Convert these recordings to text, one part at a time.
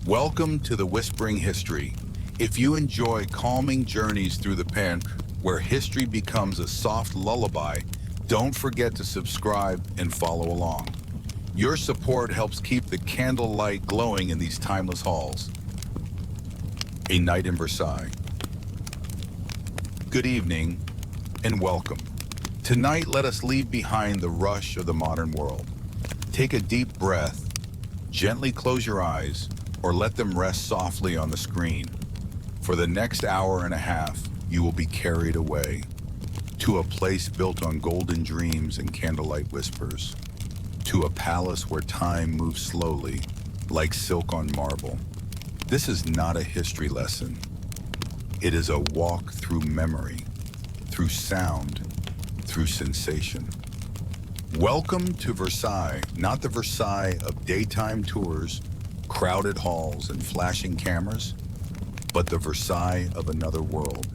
Welcome to the Whispering History. If you enjoy calming journeys through the pen where history becomes a soft lullaby, don't forget to subscribe and follow along. Your support helps keep the candlelight glowing in these timeless halls. A night in Versailles. Good evening and welcome. Tonight, let us leave behind the rush of the modern world. Take a deep breath, gently close your eyes, or let them rest softly on the screen. For the next hour and a half, you will be carried away to a place built on golden dreams and candlelight whispers, to a palace where time moves slowly, like silk on marble. This is not a history lesson. It is a walk through memory, through sound, through sensation. Welcome to Versailles, not the Versailles of daytime tours, crowded halls, and flashing cameras, but the Versailles of another world,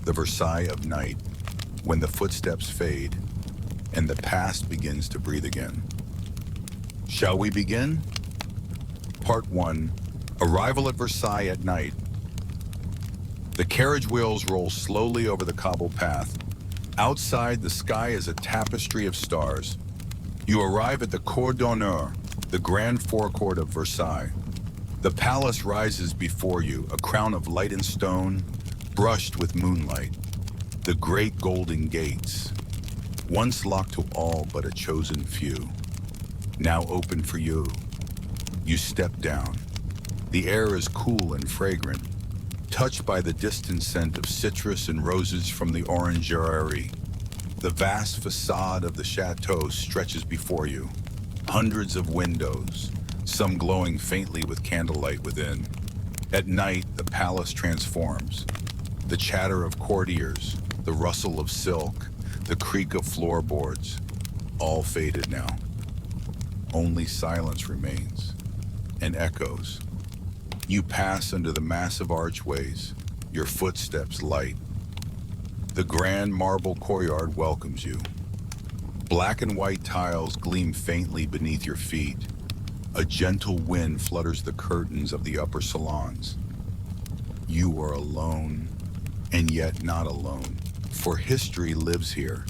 the Versailles of night, when the footsteps fade and the past begins to breathe again. Shall we begin? Part 1, Arrival at Versailles at night. The carriage wheels roll slowly over the cobbled path. Outside, the sky is a tapestry of stars. You arrive at the Cour d'Honneur, the grand forecourt of Versailles. The palace rises before you, a crown of light and stone, brushed with moonlight. The great golden gates, once locked to all but a chosen few, now open for you. You step down. The air is cool and fragrant, touched by the distant scent of citrus and roses from the orangerie. The vast facade of the chateau stretches before you. Hundreds of windows, some glowing faintly with candlelight within. At night, the palace transforms. The chatter of courtiers, the rustle of silk, the creak of floorboards, all faded now. Only silence remains, and echoes. You pass under the massive archways, your footsteps light. The grand marble courtyard welcomes you. Black and white tiles gleam faintly beneath your feet. A gentle wind flutters the curtains of the upper salons. You are alone, and yet not alone, for history lives here.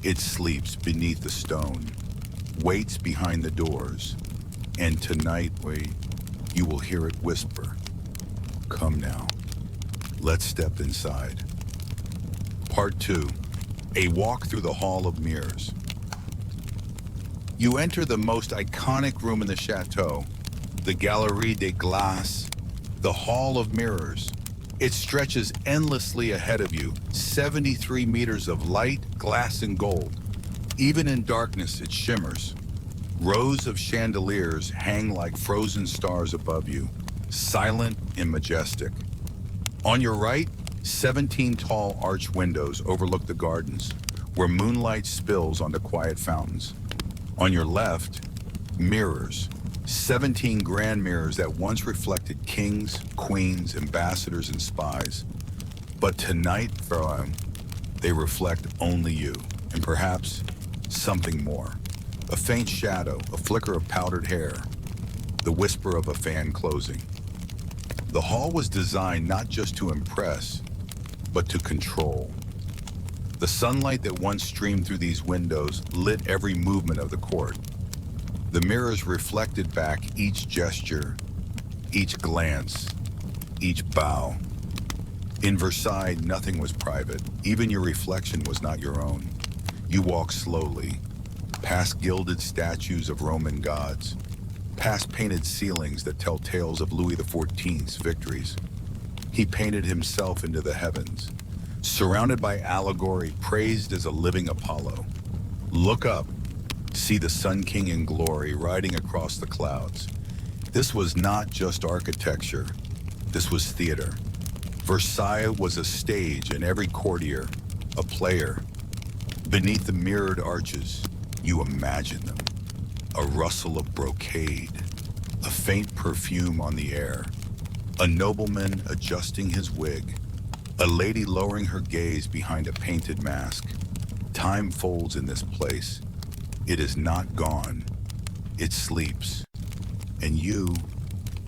It sleeps beneath the stone, waits behind the doors, and tonight, you will hear it whisper. Come now, let's step inside. Part 2, a walk through the Hall of Mirrors. You enter the most iconic room in the chateau, the Galerie des Glaces, the Hall of Mirrors. It stretches endlessly ahead of you, 73 meters of light, glass, and gold. Even in darkness, it shimmers. Rows of chandeliers hang like frozen stars above you, silent and majestic. On your right, 17 tall arched windows overlook the gardens, where moonlight spills onto quiet fountains. On your left, mirrors, 17 grand mirrors that once reflected kings, queens, ambassadors, and spies. But tonight, they reflect only you, and perhaps something more. A faint shadow, a flicker of powdered hair, the whisper of a fan closing. The hall was designed not just to impress, but to control. The sunlight that once streamed through these windows lit every movement of the court. The mirrors reflected back each gesture, each glance, each bow. In Versailles, nothing was private. Even your reflection was not your own. You walk slowly, past gilded statues of Roman gods, past painted ceilings that tell tales of Louis XIV's victories. He painted himself into the heavens, surrounded by allegory, praised as a living Apollo. Look up, see the Sun King in glory riding across the clouds. This was not just architecture, this was theater. Versailles was a stage, and every courtier, a player. Beneath the mirrored arches, you imagine them. A rustle of brocade, a faint perfume on the air, a nobleman adjusting his wig, a lady lowering her gaze behind a painted mask. Time folds in this place. It is not gone. It sleeps. And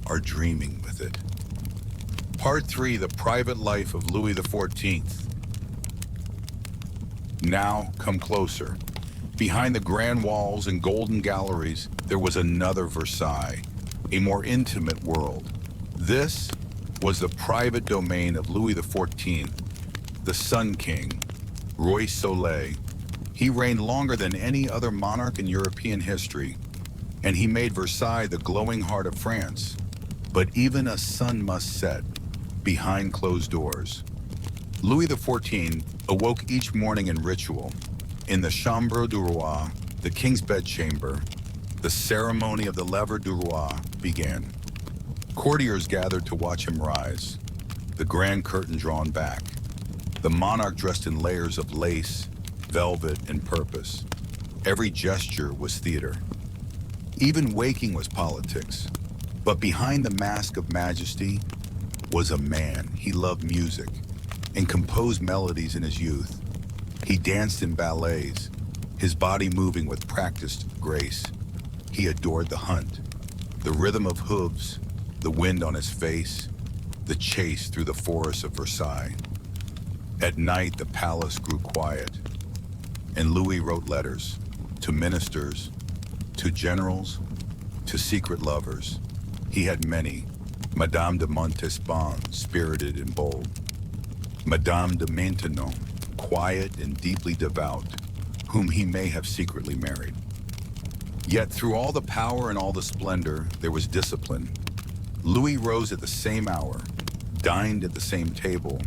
are dreaming with it. Part 3, The Private Life of Louis XIV. Now, come closer. Behind the grand walls and golden galleries, there was another Versailles, a more intimate world. This was the private domain of Louis XIV, the Sun King, Roi Soleil. He reigned longer than any other monarch in European history, and he made Versailles the glowing heart of France. But even a sun must set behind closed doors. Louis XIV awoke each morning in ritual. In the Chambre du Roi, the king's bedchamber, the ceremony of the Lever du Roi began. Courtiers gathered to watch him rise, the grand curtain drawn back, the monarch dressed in layers of lace, velvet, and purpose. Every gesture was theater. Even waking was politics. But behind the mask of majesty was a man. He loved music and composed melodies in his youth. He danced in ballets, his body moving with practiced grace. He adored the hunt, the rhythm of hooves, the wind on his face, the chase through the forests of Versailles. At night, the palace grew quiet, and Louis wrote letters to ministers, to generals, to secret lovers. He had many. Madame de Montespan, spirited and bold. Madame de Maintenon, quiet and deeply devout, whom he may have secretly married. Yet through all the power and all the splendor, there was discipline. Louis rose at the same hour, dined at the same table,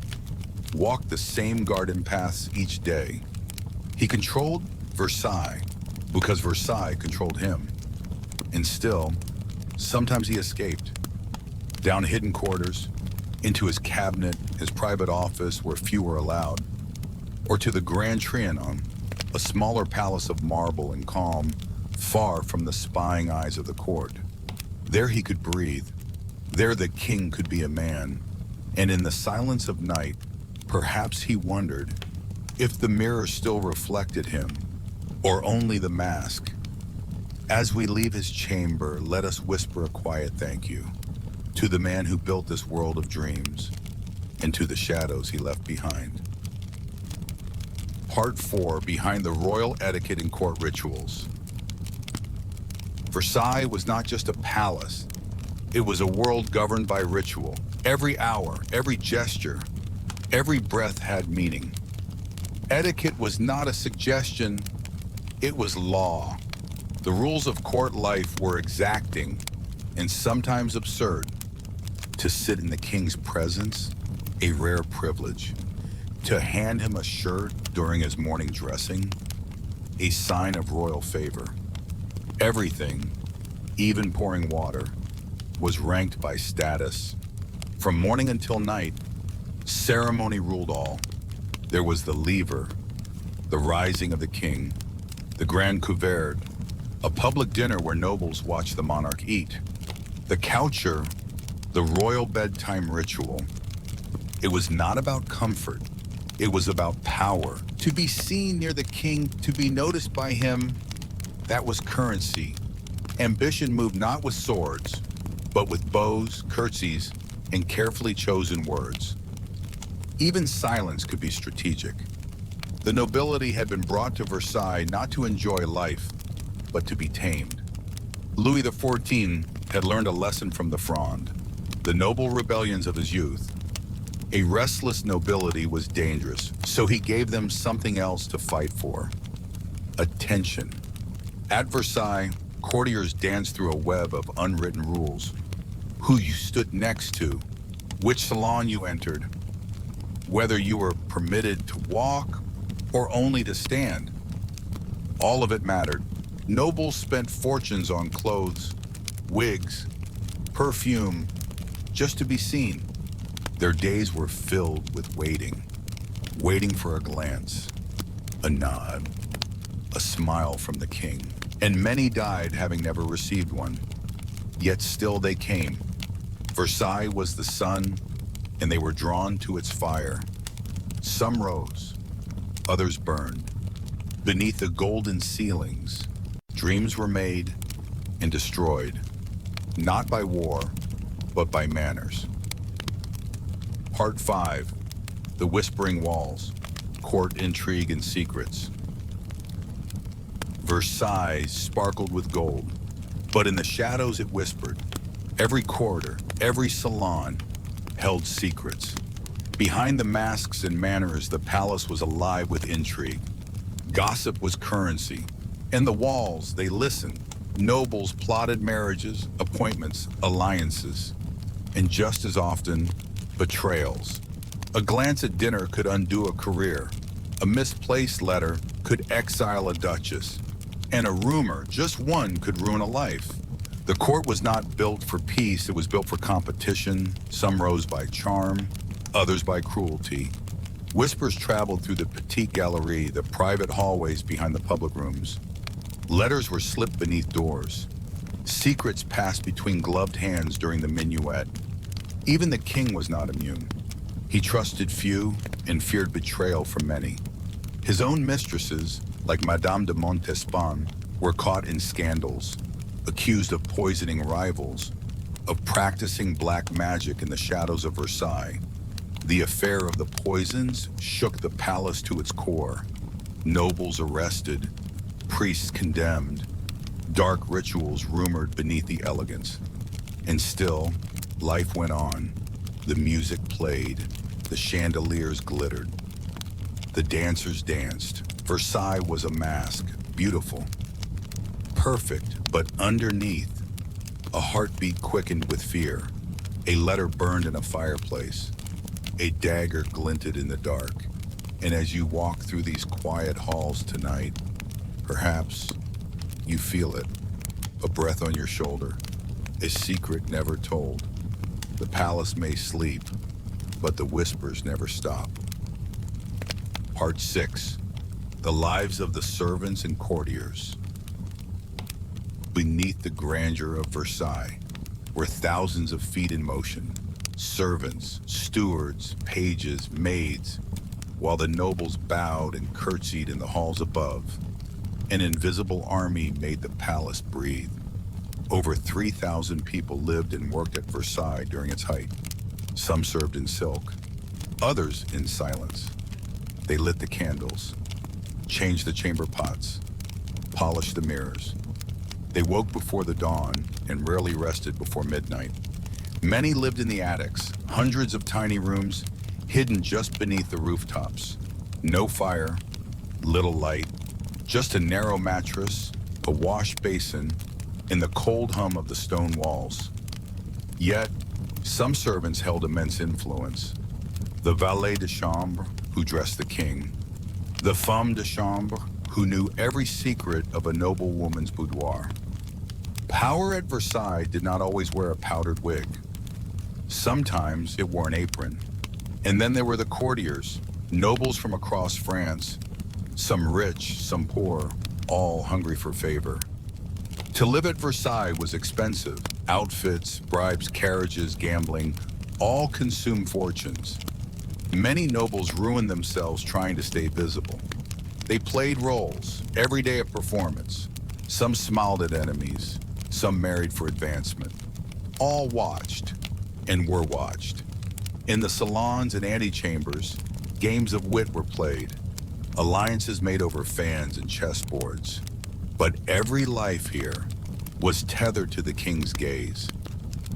walked the same garden paths each day. He controlled Versailles because Versailles controlled him. And still, sometimes he escaped. Down hidden quarters, into his cabinet, his private office where few were allowed, or to the Grand Trianon, a smaller palace of marble and calm, far from the spying eyes of the court. There he could breathe. There the king could be a man. And in the silence of night, perhaps he wondered if the mirror still reflected him, or only the mask. As we leave his chamber, let us whisper a quiet thank you to the man who built this world of dreams, and to the shadows he left behind. Part 4, Behind the Royal Etiquette and Court Rituals. Versailles was not just a palace. It was a world governed by ritual. Every hour, every gesture, every breath had meaning. Etiquette was not a suggestion, it was law. The rules of court life were exacting and sometimes absurd. To sit in the king's presence, a rare privilege. To hand him a shirt during his morning dressing, a sign of royal favor. Everything, even pouring water, was ranked by status. From morning until night, ceremony ruled all. There was the lever, the rising of the king, the grand couvert, a public dinner where nobles watched the monarch eat. The coucher, the royal bedtime ritual. It was not about comfort. It was about power. To be seen near the king, to be noticed by him, that was currency. Ambition moved not with swords, but with bows, curtsies, and carefully chosen words. Even silence could be strategic. The nobility had been brought to Versailles not to enjoy life, but to be tamed. Louis XIV had learned a lesson from the Fronde, the noble rebellions of his youth. A restless nobility was dangerous, so he gave them something else to fight for: attention. At Versailles, courtiers danced through a web of unwritten rules. Who you stood next to, which salon you entered, whether you were permitted to walk or only to stand. All of it mattered. Nobles spent fortunes on clothes, wigs, perfume, just to be seen. Their days were filled with waiting for a glance, a nod, a smile from the king. And many died having never received one. Yet still they came. Versailles was the sun, and they were drawn to its fire. Some rose, others burned. Beneath the golden ceilings, dreams were made and destroyed, not by war, but by manners. Part 5. The Whispering Walls, Court Intrigue and Secrets. Versailles sparkled with gold, but in the shadows it whispered. Every corridor, every salon held secrets. Behind the masks and manners, the palace was alive with intrigue. Gossip was currency, and the walls, they listened. Nobles plotted marriages, appointments, alliances, and just as often, betrayals. A glance at dinner could undo a career. A misplaced letter could exile a duchess. And a rumor, just one, could ruin a life. The court was not built for peace, it was built for competition. Some rose by charm, others by cruelty. Whispers traveled through the Petite Galerie, the private hallways behind the public rooms. Letters were slipped beneath doors. Secrets passed between gloved hands during the minuet. Even the king was not immune. He trusted few and feared betrayal from many. His own mistresses, like Madame de Montespan, were caught in scandals, accused of poisoning rivals, of practicing black magic in the shadows of Versailles. The affair of the poisons shook the palace to its core. Nobles arrested, priests condemned, dark rituals rumored beneath the elegance. And still, life went on. The music played, the chandeliers glittered, the dancers danced. Versailles was a mask, beautiful, perfect, but underneath, a heartbeat quickened with fear. A letter burned in a fireplace. A dagger glinted in the dark. And as you walk through these quiet halls tonight, perhaps you feel it, a breath on your shoulder, a secret never told. The palace may sleep, but the whispers never stop. Part 6. The Lives of the Servants and Courtiers. Beneath the grandeur of Versailles were thousands of feet in motion, servants, stewards, pages, maids, while the nobles bowed and curtsied in the halls above. An invisible army made the palace breathe. Over 3,000 people lived and worked at Versailles during its height. Some served in silk, others in silence. They lit the candles, changed the chamber pots, polished the mirrors. They woke before the dawn and rarely rested before midnight. Many lived in the attics, hundreds of tiny rooms hidden just beneath the rooftops. No fire, little light, just a narrow mattress, a wash basin, and the cold hum of the stone walls. Yet, some servants held immense influence. The valet de chambre, who dressed the king. The femme de chambre, who knew every secret of a noble woman's boudoir. Power at Versailles did not always wear a powdered wig. Sometimes it wore an apron. And then there were the courtiers, nobles from across France, some rich, some poor, all hungry for favor. To live at Versailles was expensive. Outfits, bribes, carriages, gambling, all consumed fortunes. Many nobles ruined themselves trying to stay visible. They played roles, every day a performance. Some smiled at enemies, some married for advancement. All watched and were watched. In the salons and antechambers, games of wit were played, alliances made over fans and chessboards. But every life here was tethered to the king's gaze.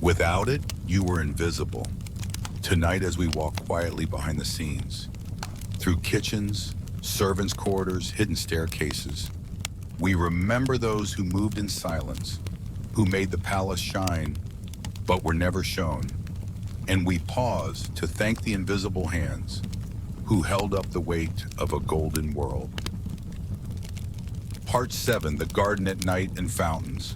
Without it, you were invisible. Tonight, as we walk quietly behind the scenes, through kitchens, servants' quarters, hidden staircases, we remember those who moved in silence, who made the palace shine, but were never shown. And we pause to thank the invisible hands who held up the weight of a golden world. Part 7, the garden at night and fountains.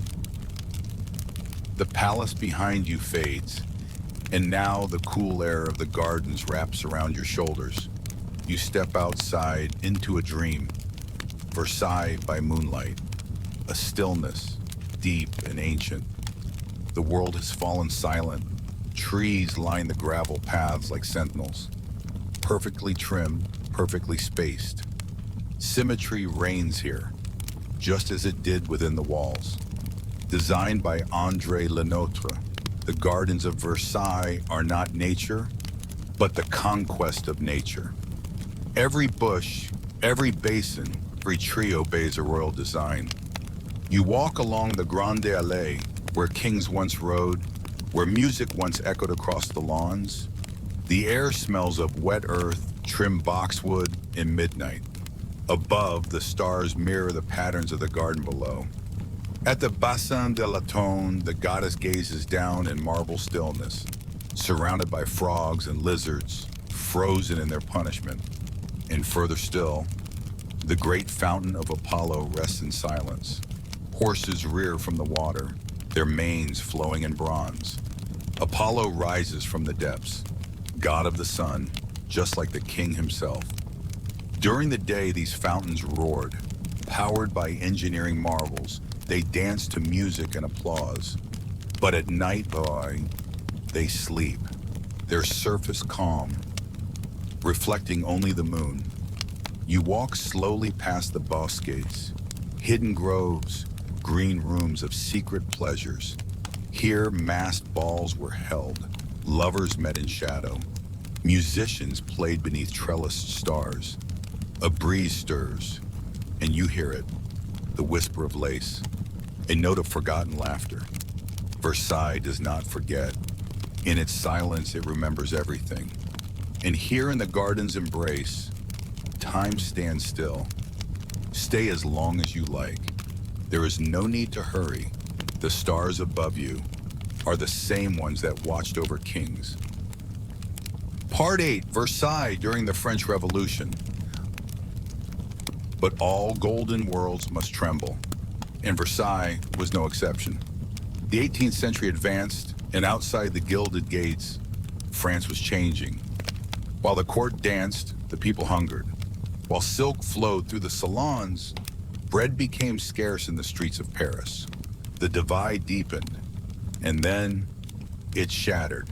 The palace behind you fades, and now the cool air of the gardens wraps around your shoulders. You step outside into a dream, Versailles by moonlight, a stillness, deep and ancient. The world has fallen silent. Trees line the gravel paths like sentinels, perfectly trimmed, perfectly spaced. Symmetry reigns here, just as it did within the walls. Designed by André Lenotre, the gardens of Versailles are not nature, but the conquest of nature. Every bush, every basin, every tree obeys a royal design. You walk along the Grande Allée, where kings once rode, where music once echoed across the lawns. The air smells of wet earth, trimmed boxwood, and midnight. Above, the stars mirror the patterns of the garden below. At the Bassin de la Tonne, the goddess gazes down in marble stillness, surrounded by frogs and lizards, frozen in their punishment. And further still, the great fountain of Apollo rests in silence. Horses rear from the water, their manes flowing in bronze. Apollo rises from the depths, god of the sun, just like the king himself. During the day, these fountains roared, powered by engineering marvels. They danced to music and applause. But at night, they sleep, their surface calm, reflecting only the moon. You walk slowly past the bosques, hidden groves, green rooms of secret pleasures. Here, masked balls were held, lovers met in shadow. Musicians played beneath trellised stars. A breeze stirs, and you hear it, the whisper of lace, a note of forgotten laughter. Versailles does not forget. In its silence, it remembers everything. And here in the garden's embrace, time stands still. Stay as long as you like. There is no need to hurry. The stars above you are the same ones that watched over kings. Part 8, Versailles during the French Revolution. But all golden worlds must tremble, and Versailles was no exception. The 18th century advanced, and outside the gilded gates, France was changing. While the court danced, the people hungered. While silk flowed through the salons, bread became scarce in the streets of Paris. The divide deepened, and then it shattered.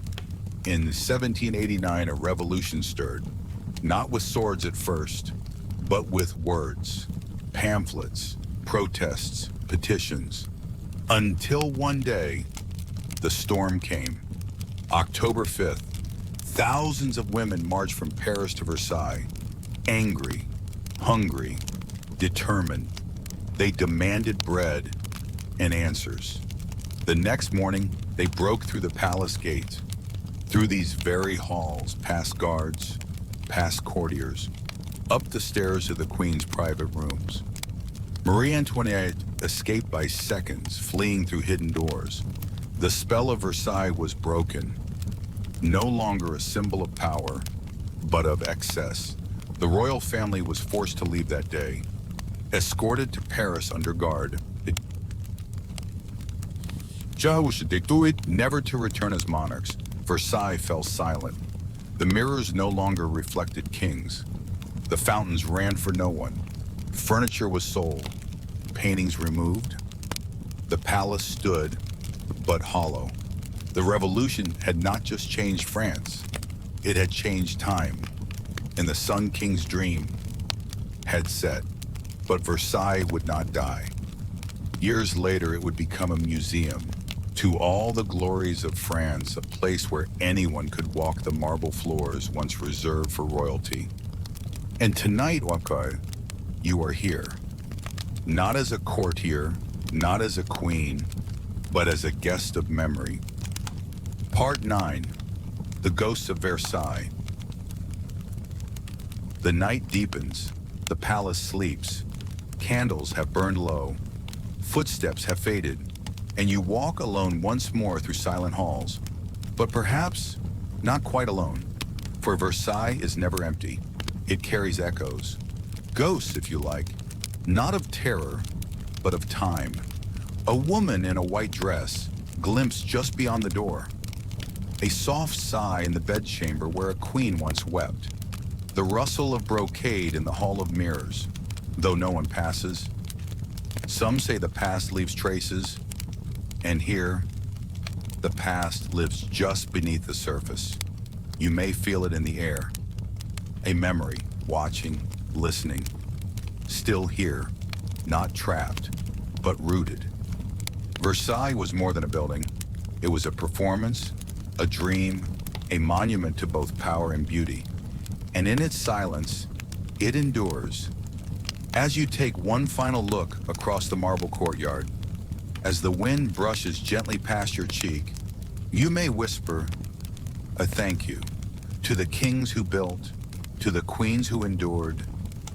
In 1789, a revolution stirred, not with swords at first, but with words, pamphlets, protests, petitions. Until one day, the storm came. October 5th, thousands of women marched from Paris to Versailles, angry, hungry, determined. They demanded bread and answers. The next morning, they broke through the palace gate, through these very halls, past guards, past courtiers, up the stairs to the Queen's private rooms. Marie Antoinette escaped by seconds, fleeing through hidden doors. The spell of Versailles was broken, no longer a symbol of power, but of excess. The royal family was forced to leave that day, escorted to Paris under guard. Never to return as monarchs, Versailles fell silent. The mirrors no longer reflected kings. The fountains ran for no one. Furniture was sold, paintings removed. The palace stood, but hollow. The revolution had not just changed France, it had changed time, and the Sun King's dream had set. But Versailles would not die. Years later, it would become a museum. To all the glories of France, a place where anyone could walk the marble floors once reserved for royalty. And tonight, Wakai, you are here. Not as a courtier, not as a queen, but as a guest of memory. Part 9, The Ghosts of Versailles. The night deepens, the palace sleeps, candles have burned low, footsteps have faded, and you walk alone once more through silent halls. But perhaps not quite alone, for Versailles is never empty. It carries echoes. Ghosts, if you like, not of terror, but of time. A woman in a white dress, glimpsed just beyond the door. A soft sigh in the bedchamber where a queen once wept. The rustle of brocade in the hall of mirrors, though no one passes. Some say the past leaves traces, and here, the past lives just beneath the surface. You may feel it in the air. A memory, watching, listening, still here, not trapped, but rooted. Versailles was more than a building. It was a performance, a dream, a monument to both power and beauty. And in its silence, it endures. As you take one final look across the marble courtyard, as the wind brushes gently past your cheek, you may whisper a thank you to the kings who built, to the queens who endured,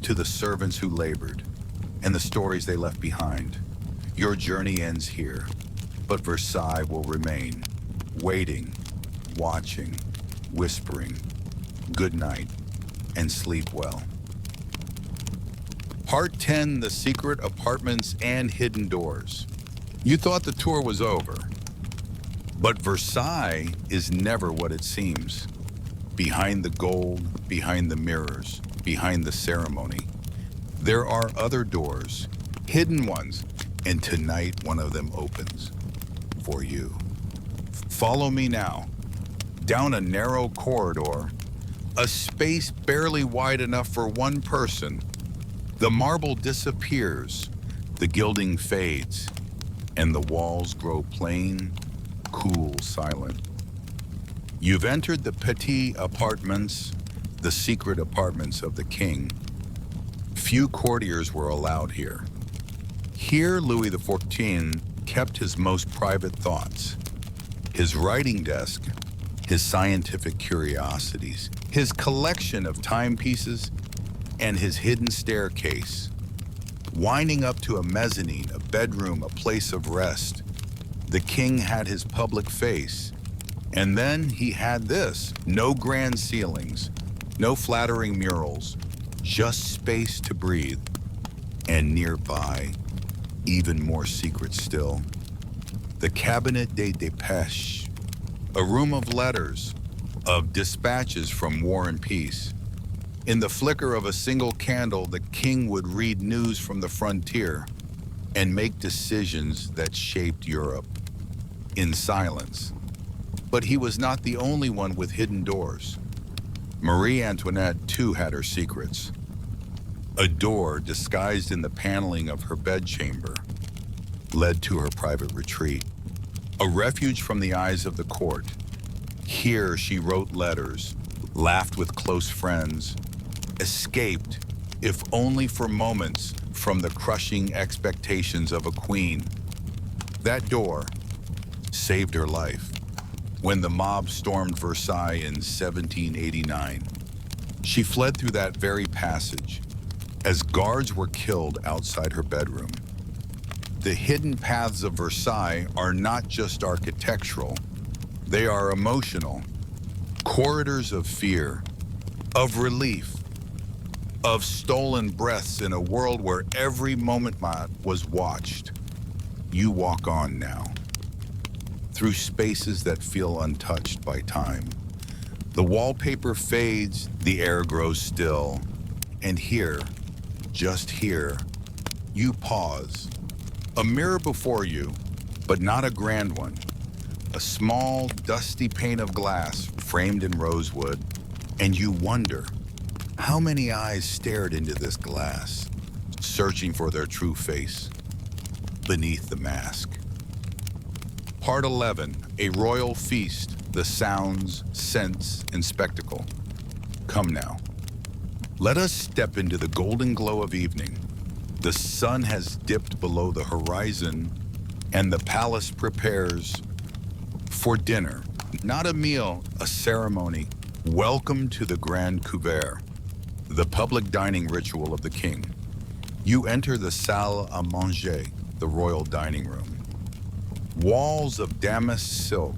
to the servants who labored, and the stories they left behind. Your journey ends here, but Versailles will remain, waiting, watching, whispering, good night, and sleep well. Part 10, The Secret Apartments and Hidden Doors. You thought the tour was over, but Versailles is never what it seems. Behind the gold, behind the mirrors, behind the ceremony, there are other doors, hidden ones, and tonight one of them opens for you. Follow me now, down a narrow corridor, a space barely wide enough for one person. The marble disappears, the gilding fades, and the walls grow plain, cool, silent. You've entered the petit apartments, the secret apartments of the king. Few courtiers were allowed here. Here, Louis XIV kept his most private thoughts, his writing desk, his scientific curiosities, his collection of timepieces, and his hidden staircase. Winding up to a mezzanine, a bedroom, a place of rest, the king had his public face. And then he had this: no grand ceilings, no flattering murals, just space to breathe. And nearby, even more secret still, the Cabinet des Dépêches, a room of letters, of dispatches from War and Peace. In the flicker of a single candle, the king would read news from the frontier and make decisions that shaped Europe in silence. But he was not the only one with hidden doors. Marie Antoinette, too, had her secrets. A door disguised in the paneling of her bedchamber led to her private retreat, a refuge from the eyes of the court. Here she wrote letters, laughed with close friends, escaped, if only for moments, from the crushing expectations of a queen. That door saved her life. When the mob stormed Versailles in 1789, she fled through that very passage as guards were killed outside her bedroom. The hidden paths of Versailles are not just architectural, they are emotional. Corridors of fear, of relief, of stolen breaths in a world where every moment was watched. You walk on now, through spaces that feel untouched by time. The wallpaper fades, the air grows still, and here, just here, you pause. A mirror before you, but not a grand one. A small, dusty pane of glass framed in rosewood, and you wonder, how many eyes stared into this glass, searching for their true face beneath the mask? Part 11, A Royal Feast, the Sounds, Scents, and Spectacle. Come now. Let us step into the golden glow of evening. The sun has dipped below the horizon, and the palace prepares for dinner. Not a meal, a ceremony. Welcome to the Grand Couvert, the public dining ritual of the king. You enter the salle à manger, the royal dining room. Walls of damask silk,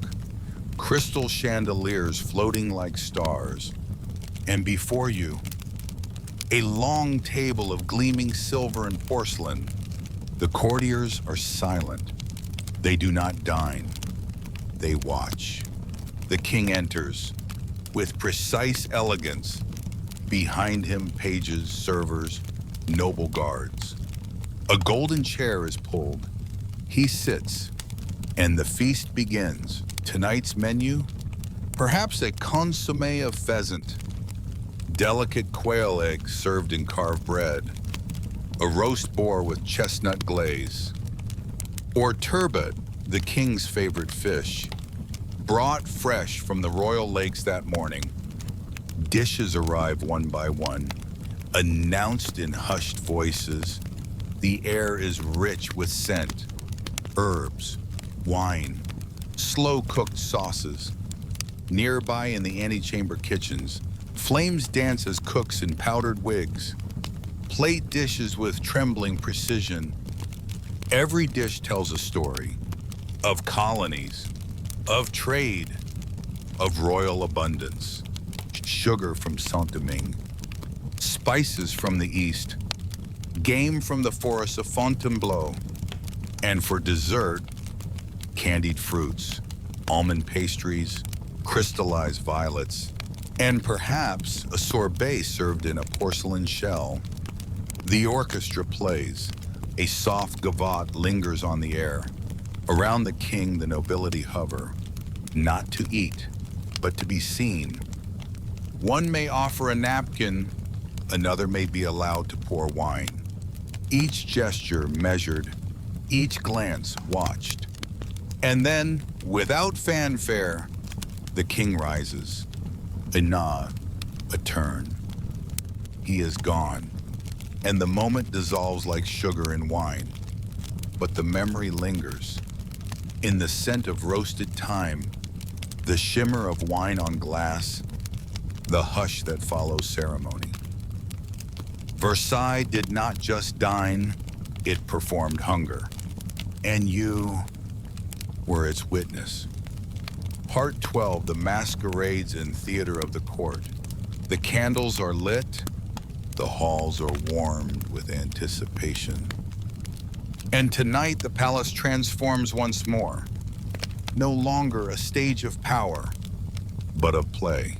crystal chandeliers floating like stars, and before you, a long table of gleaming silver and porcelain. The courtiers are silent. They do not dine. They watch. The king enters with precise elegance. Behind him, pages, servers, noble guards. A golden chair is pulled. He sits, and the feast begins. Tonight's menu? Perhaps a consommé of pheasant, delicate quail eggs served in carved bread, a roast boar with chestnut glaze, or turbot, the king's favorite fish, Brought fresh from the royal lakes that morning, dishes arrive one by one, announced in hushed voices. The air is rich with scent, herbs, wine, slow-cooked sauces. Nearby in the antechamber kitchens, flames dance as cooks in powdered wigs, plate dishes with trembling precision. Every dish tells a story of colonies, of trade, of royal abundance. Sugar from Saint-Domingue, spices from the east, game from the forests of Fontainebleau, and for dessert, candied fruits, almond pastries, crystallized violets, and perhaps a sorbet served in a porcelain shell. The orchestra plays. A soft gavotte lingers on the air. Around the king, the nobility hover, not to eat, but to be seen. One may offer a napkin, another may be allowed to pour wine. Each gesture measured, each glance watched. And then, without fanfare, the king rises. A nod, a turn. He is gone, and the moment dissolves like sugar in wine. But the memory lingers. In the scent of roasted thyme, the shimmer of wine on glass, the hush that follows ceremony. Versailles did not just dine, it performed hunger. And you were its witness. Part 12, the masquerades and theater of the court. The candles are lit, the halls are warmed with anticipation. And tonight the palace transforms once more. No longer a stage of power, but of play.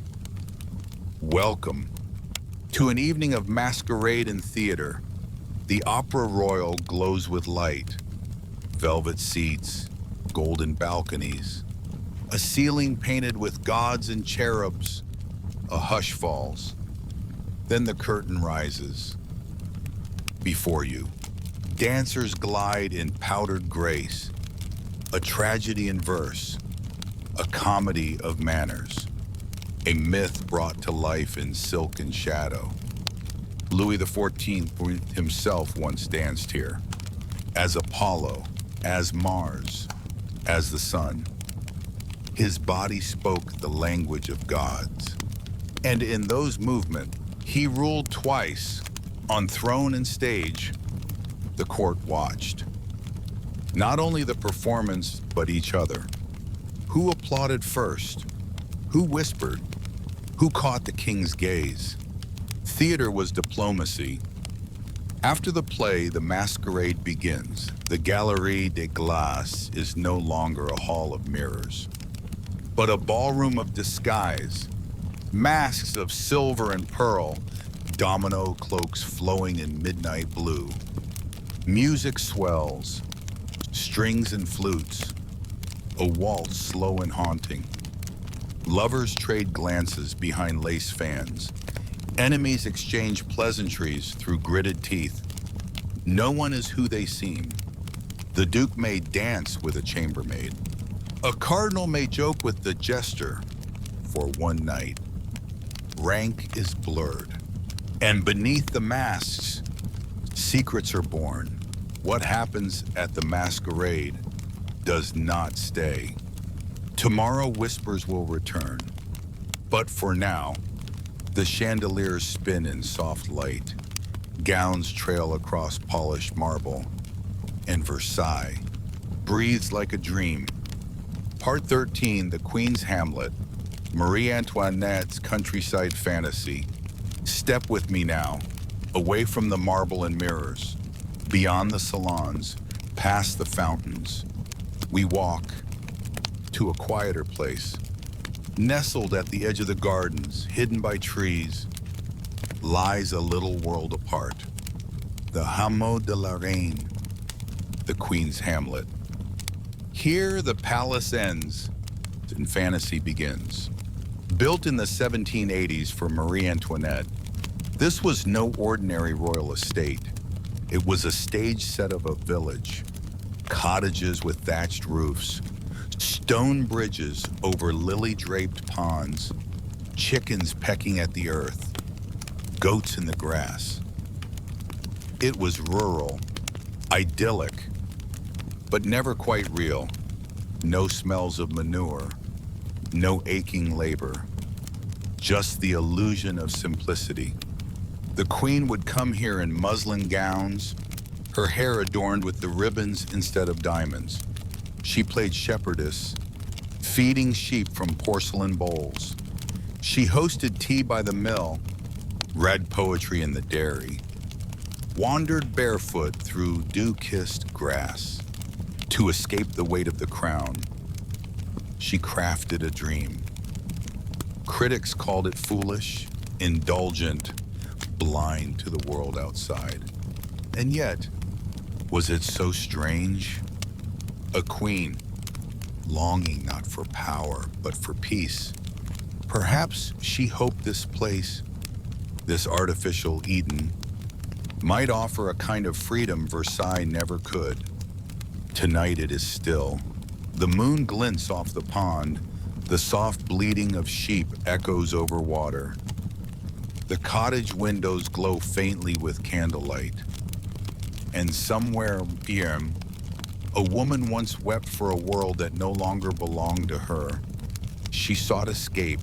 Welcome to an evening of masquerade and theater. The Opera Royal glows with light. Velvet seats, golden balconies, a ceiling painted with gods and cherubs. A hush falls. Then the curtain rises. Before you, dancers glide in powdered grace. A tragedy in verse, a comedy of manners, a myth brought to life in silk and shadow. Louis XIV himself once danced here, as Apollo, as Mars, as the sun. His body spoke the language of gods. And in those movements, he ruled twice, on throne and stage. The court watched. Not only the performance, but each other. Who applauded first? Who whispered? Who caught the king's gaze? Theater was diplomacy. After the play, the masquerade begins. The Galerie des Glaces is no longer a hall of mirrors, but a ballroom of disguise. Masks of silver and pearl, domino cloaks flowing in midnight blue. Music swells, strings and flutes, a waltz slow and haunting. Lovers trade glances behind lace fans. Enemies exchange pleasantries through gritted teeth. No one is who they seem. The duke may dance with a chambermaid. A cardinal may joke with the jester for one night. Rank is blurred. And beneath the masks, secrets are born. What happens at the masquerade does not stay. Tomorrow whispers will return. But for now, the chandeliers spin in soft light. Gowns trail across polished marble. And Versailles breathes like a dream. Part 13, the Queen's Hamlet, Marie Antoinette's countryside fantasy. Step with me now, away from the marble and mirrors, beyond the salons, past the fountains. We walk to a quieter place, nestled at the edge of the gardens, hidden by trees, lies a little world apart. The Hameau de la Reine, the Queen's Hamlet. Here the palace ends and fantasy begins. Built in the 1780s for Marie Antoinette, this was no ordinary royal estate. It was a stage set of a village, cottages with thatched roofs, Stone bridges over lily-draped ponds, chickens pecking at the earth, goats in the grass. It was rural, idyllic, but never quite real. No smells of manure, no aching labor, just the illusion of simplicity. The queen would come here in muslin gowns, her hair adorned with the ribbons instead of diamonds. She played shepherdess, feeding sheep from porcelain bowls. She hosted tea by the mill, read poetry in the dairy, wandered barefoot through dew-kissed grass. To escape the weight of the crown, she crafted a dream. Critics called it foolish, indulgent, blind to the world outside. And yet, was it so strange? A queen, longing not for power, but for peace. Perhaps she hoped this place, this artificial Eden, might offer a kind of freedom Versailles never could. Tonight it is still. The moon glints off the pond. The soft bleating of sheep echoes over water. The cottage windows glow faintly with candlelight. And somewhere here, a woman once wept for a world that no longer belonged to her. She sought escape,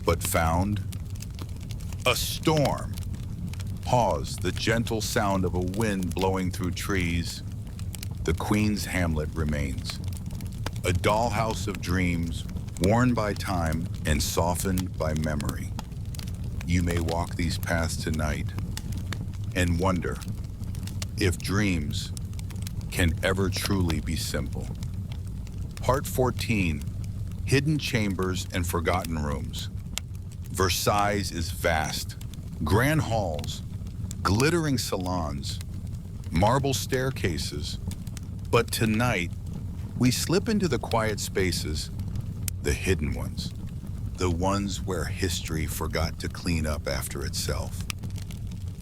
but found a storm. Pause, the gentle sound of a wind blowing through trees. The Queen's Hamlet remains. A dollhouse of dreams, worn by time and softened by memory. You may walk these paths tonight and wonder if dreams can ever truly be simple. Part 14, Hidden Chambers and Forgotten Rooms. Versailles is vast. Grand halls, glittering salons, marble staircases. But tonight, we slip into the quiet spaces, the hidden ones, the ones where history forgot to clean up after itself.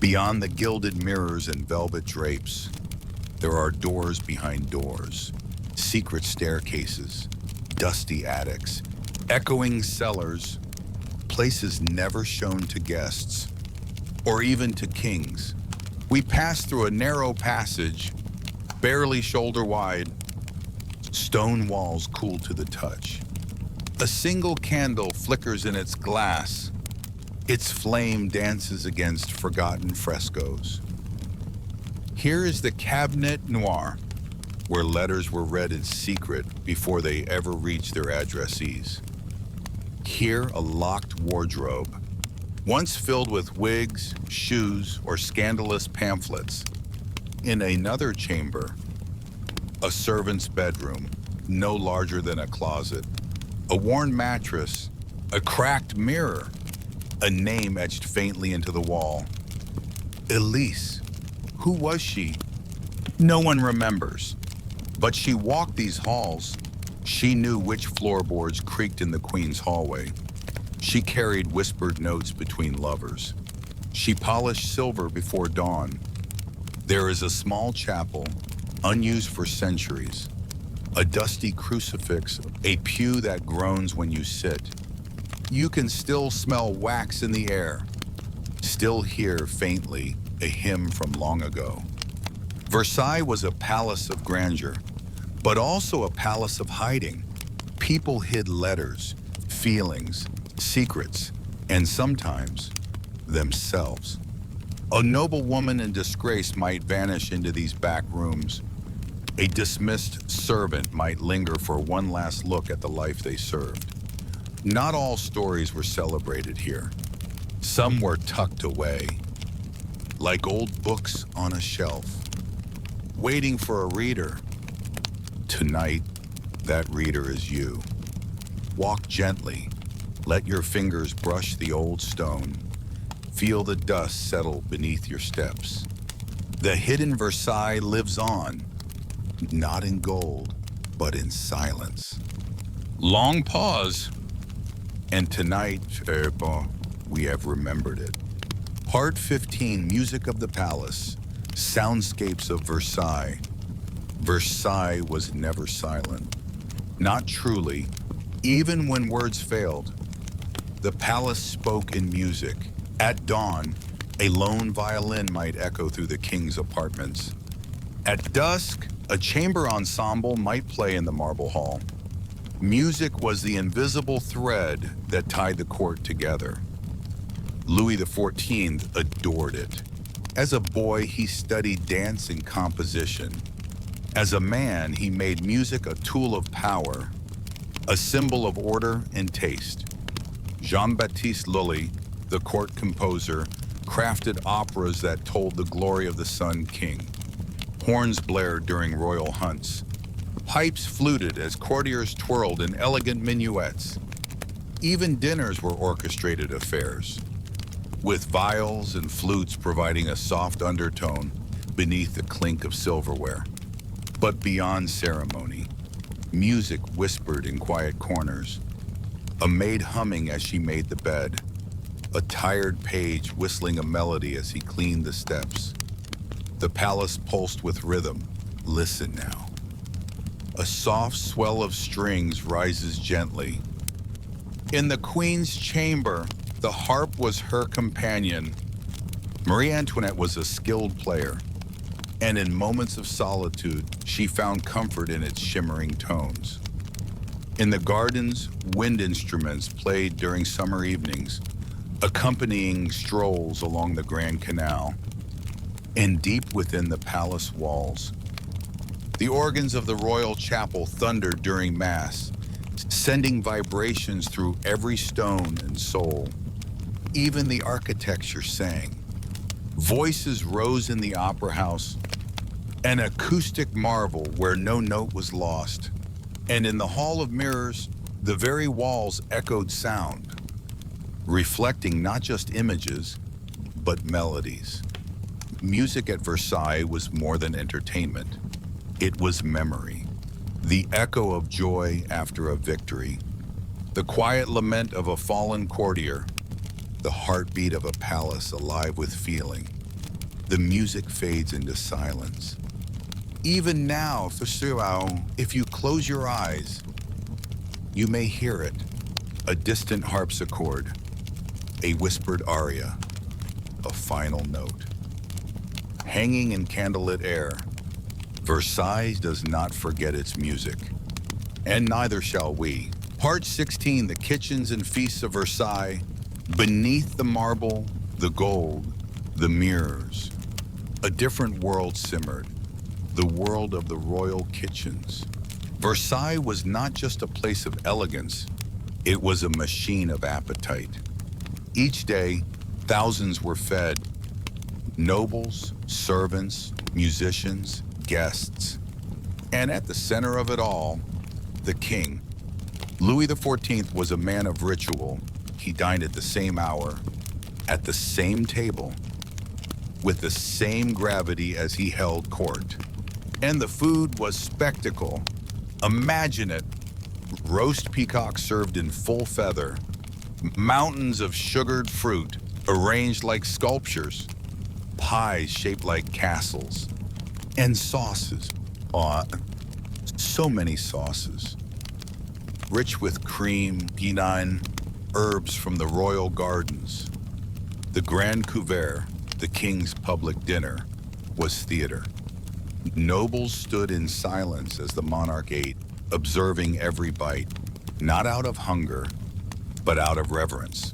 Beyond the gilded mirrors and velvet drapes, there are doors behind doors, secret staircases, dusty attics, echoing cellars, places never shown to guests, or even to kings. We pass through a narrow passage, barely shoulder wide, stone walls cool to the touch. A single candle flickers in its glass. Its flame dances against forgotten frescoes. Here is the Cabinet Noir, where letters were read in secret before they ever reached their addressees. Here, a locked wardrobe, once filled with wigs, shoes, or scandalous pamphlets. In another chamber, a servant's bedroom, no larger than a closet, a worn mattress, a cracked mirror, a name etched faintly into the wall. Elise. Who was she? No one remembers. But she walked these halls. She knew which floorboards creaked in the Queen's hallway. She carried whispered notes between lovers. She polished silver before dawn. There is a small chapel, unused for centuries, a dusty crucifix, a pew that groans when you sit. You can still smell wax in the air, still hear faintly a hymn from long ago. Versailles was a palace of grandeur, but also a palace of hiding. People hid letters, feelings, secrets, and sometimes themselves. A noble woman in disgrace might vanish into these back rooms. A dismissed servant might linger for one last look at the life they served. Not all stories were celebrated here. Some were tucked away, like old books on a shelf, waiting for a reader. Tonight, that reader is you. Walk gently. Let your fingers brush the old stone. Feel the dust settle beneath your steps. The hidden Versailles lives on, not in gold, but in silence. Long pause, and tonight, we have remembered it. Part 15, Music of the Palace, Soundscapes of Versailles. Versailles was never silent, Not truly, even when words failed. The palace spoke in music. At dawn, a lone violin might echo through the king's apartments. At dusk, a chamber ensemble might play in the marble hall. Music was the invisible thread that tied the court together. Louis XIV adored it. As a boy, he studied dance and composition. As a man, he made music a tool of power, a symbol of order and taste. Jean-Baptiste Lully, the court composer, crafted operas that told the glory of the Sun King. Horns blared during royal hunts. Pipes fluted as courtiers twirled in elegant minuets. Even dinners were orchestrated affairs, with viols and flutes providing a soft undertone beneath the clink of silverware. But beyond ceremony, music whispered in quiet corners, a maid humming as she made the bed, a tired page whistling a melody as he cleaned the steps. The palace pulsed with rhythm. Listen now. A soft swell of strings rises gently. In the queen's chamber, the harp was her companion. Marie Antoinette was a skilled player, and in moments of solitude, she found comfort in its shimmering tones. In the gardens, wind instruments played during summer evenings, accompanying strolls along the Grand Canal. And deep within the palace walls, the organs of the royal chapel thundered during Mass, sending vibrations through every stone and soul. Even the architecture sang. Voices rose in the opera house, an acoustic marvel where no note was lost. And in the Hall of Mirrors, the very walls echoed sound, reflecting not just images, but melodies. Music at Versailles was more than entertainment. It was memory, the echo of joy after a victory, the quiet lament of a fallen courtier, the heartbeat of a palace alive with feeling. The music fades into silence. Even now, if you close your eyes, you may hear it, a distant harpsichord, a whispered aria, a final note. Hanging in candlelit air, Versailles does not forget its music, and neither shall we. Part 16, the kitchens and feasts of Versailles. Beneath the marble, the gold, the mirrors, a different world simmered, the world of the royal kitchens. Versailles was not just a place of elegance, it was a machine of appetite. Each day, thousands were fed. Nobles, servants, musicians, guests. And at the center of it all, the king. Louis XIV was a man of ritual. He dined at the same hour, at the same table, with the same gravity as he held court. And the food was spectacle. Imagine it. Roast peacock served in full feather, mountains of sugared fruit arranged like sculptures, pies shaped like castles, and sauces. So many sauces. Rich with cream, quinine, herbs from the royal gardens. The grand couvert, the king's public dinner, was theater. Nobles stood in silence as the monarch ate, observing every bite, not out of hunger, but out of reverence.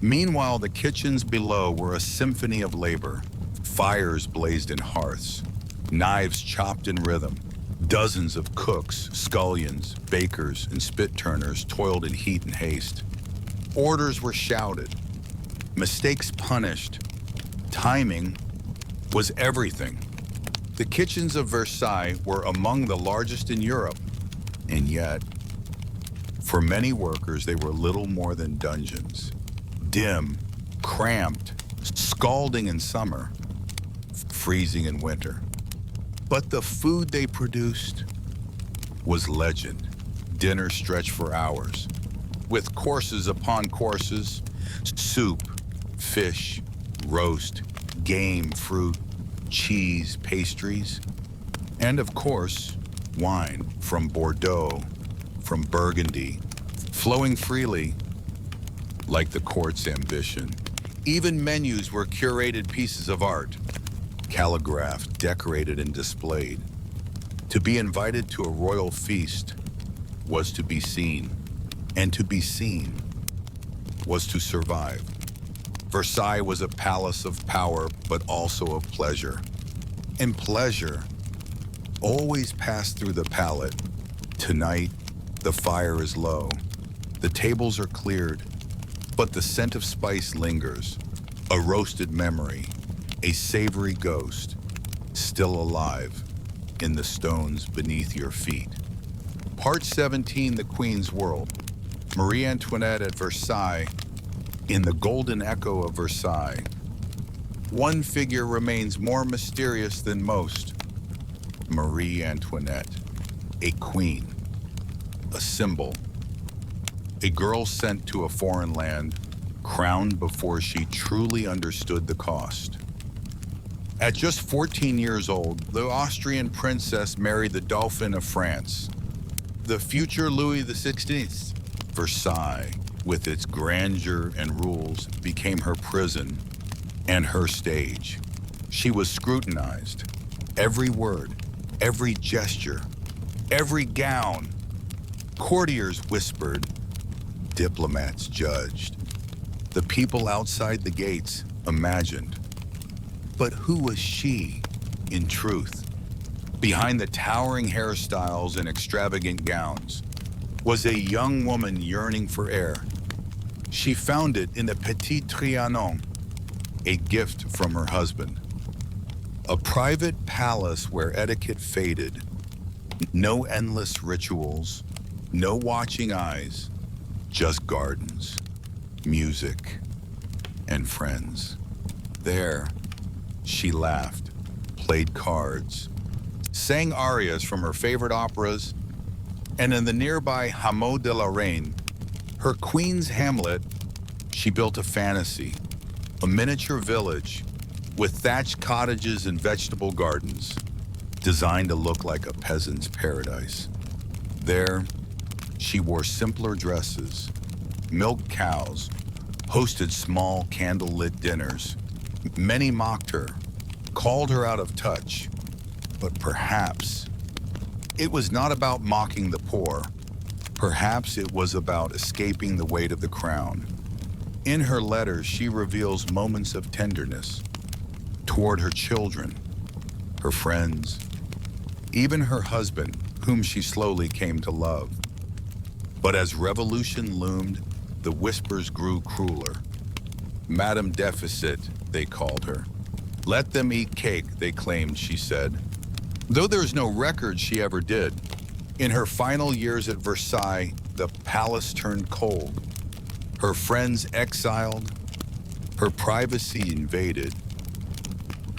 Meanwhile, the kitchens below were a symphony of labor. Fires blazed in hearths, knives chopped in rhythm. Dozens of cooks, scullions, bakers, and spit-turners toiled in heat and haste. Orders were shouted, mistakes punished. Timing was everything. The kitchens of Versailles were among the largest in Europe, and yet, for many workers, they were little more than dungeons. Dim, cramped, scalding in summer, freezing in winter. But the food they produced was legend. Dinner stretched for hours, with courses upon courses, soup, fish, roast, game, fruit, cheese, pastries, and of course, wine from Bordeaux from Burgundy, flowing freely like the court's ambition. Even menus were curated pieces of art, calligraphed, decorated, and displayed. To be invited to a royal feast was to be seen, and to be seen was to survive. Versailles was a palace of power, but also of pleasure. And pleasure always passed through the palate. Tonight, the fire is low, the tables are cleared, but the scent of spice lingers. A roasted memory, a savory ghost, still alive in the stones beneath your feet. Part 17, The Queen's World. Marie Antoinette at Versailles. In the golden echo of Versailles, one figure remains more mysterious than most. Marie Antoinette, a queen, a symbol, a girl sent to a foreign land, crowned before she truly understood the cost. At just 14 years old, the Austrian princess married the Dauphin of France, the future Louis XVI. Versailles, with its grandeur and rules, became her prison and her stage. She was scrutinized. Every word, every gesture, every gown. Courtiers whispered, diplomats judged. The people outside the gates imagined. But who was she, in truth? Behind the towering hairstyles and extravagant gowns was a young woman yearning for air. She found it in the Petit Trianon, a gift from her husband. A private palace where etiquette faded. No endless rituals, no watching eyes, just gardens, music, and friends. There, she laughed, played cards, sang arias from her favorite operas, and in the nearby Hameau de la Reine, her queen's hamlet, she built a fantasy, a miniature village with thatched cottages and vegetable gardens, designed to look like a peasant's paradise. There, she wore simpler dresses, milked cows, hosted small candlelit dinners. Many mocked her, called her out of touch, but perhaps it was not about mocking the poor. Perhaps it was about escaping the weight of the crown. In her letters, she reveals moments of tenderness toward her children, her friends, even her husband, whom she slowly came to love. But as revolution loomed, the whispers grew crueler. Madame Deficit, they called her. Let them eat cake, they claimed she said. Though there's no record she ever did. In her final years at Versailles, the palace turned cold. Her friends exiled, her privacy invaded,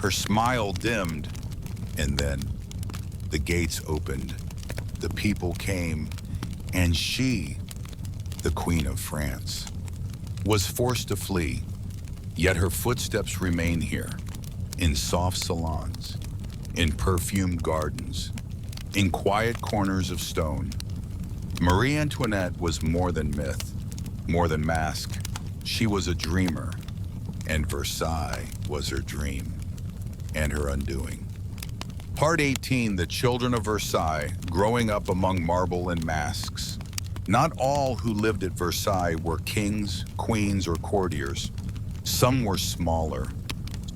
her smile dimmed, and then the gates opened. The people came, and she, the Queen of France, was forced to flee. Yet her footsteps remain here, in soft salons, in perfumed gardens, in quiet corners of stone. Marie Antoinette was more than myth, more than mask. She was a dreamer, and Versailles was her dream and her undoing. Part 18, The Children of Versailles, growing up among marble and masks. Not all who lived at Versailles were kings, queens, or courtiers. Some were smaller,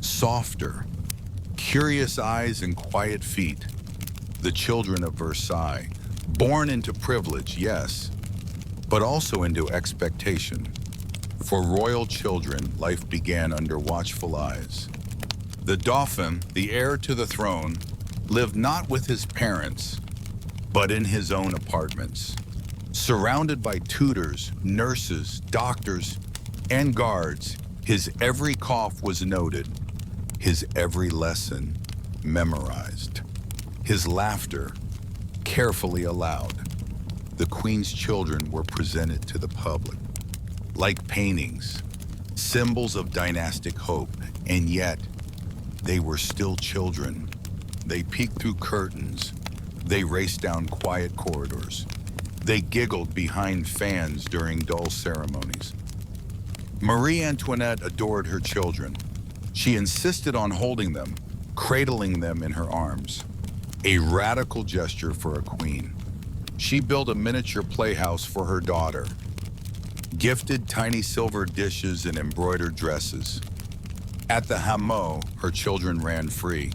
softer, curious eyes and quiet feet. The children of Versailles, born into privilege, yes, but also into expectation. For royal children, life began under watchful eyes. The Dauphin, the heir to the throne, lived not with his parents, but in his own apartments, surrounded by tutors, nurses, doctors, and guards. His every cough was noted, his every lesson memorized, his laughter carefully allowed. The Queen's children were presented to the public like paintings, symbols of dynastic hope, and yet they were still children. They peeked through curtains, they raced down quiet corridors, They giggled behind fans during dull ceremonies. Marie Antoinette adored her children. She insisted on holding them, cradling them in her arms. A radical gesture for a queen. She built a miniature playhouse for her daughter, gifted tiny silver dishes and embroidered dresses. At the hameau, her children ran free,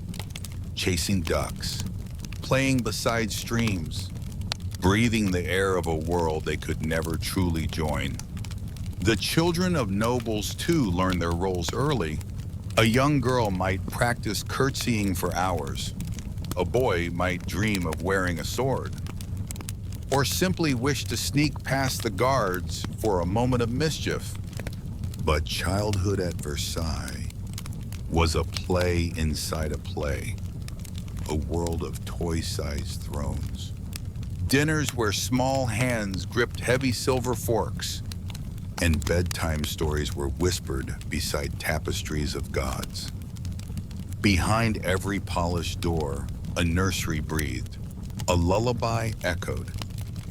chasing ducks, playing beside streams, breathing the air of a world they could never truly join. The children of nobles, too, learned their roles early. A young girl might practice curtsying for hours. A boy might dream of wearing a sword, or simply wish to sneak past the guards for a moment of mischief. But childhood at Versailles was a play inside a play, a world of toy-sized thrones. Dinners where small hands gripped heavy silver forks, and bedtime stories were whispered beside tapestries of gods. Behind every polished door, a nursery breathed, a lullaby echoed,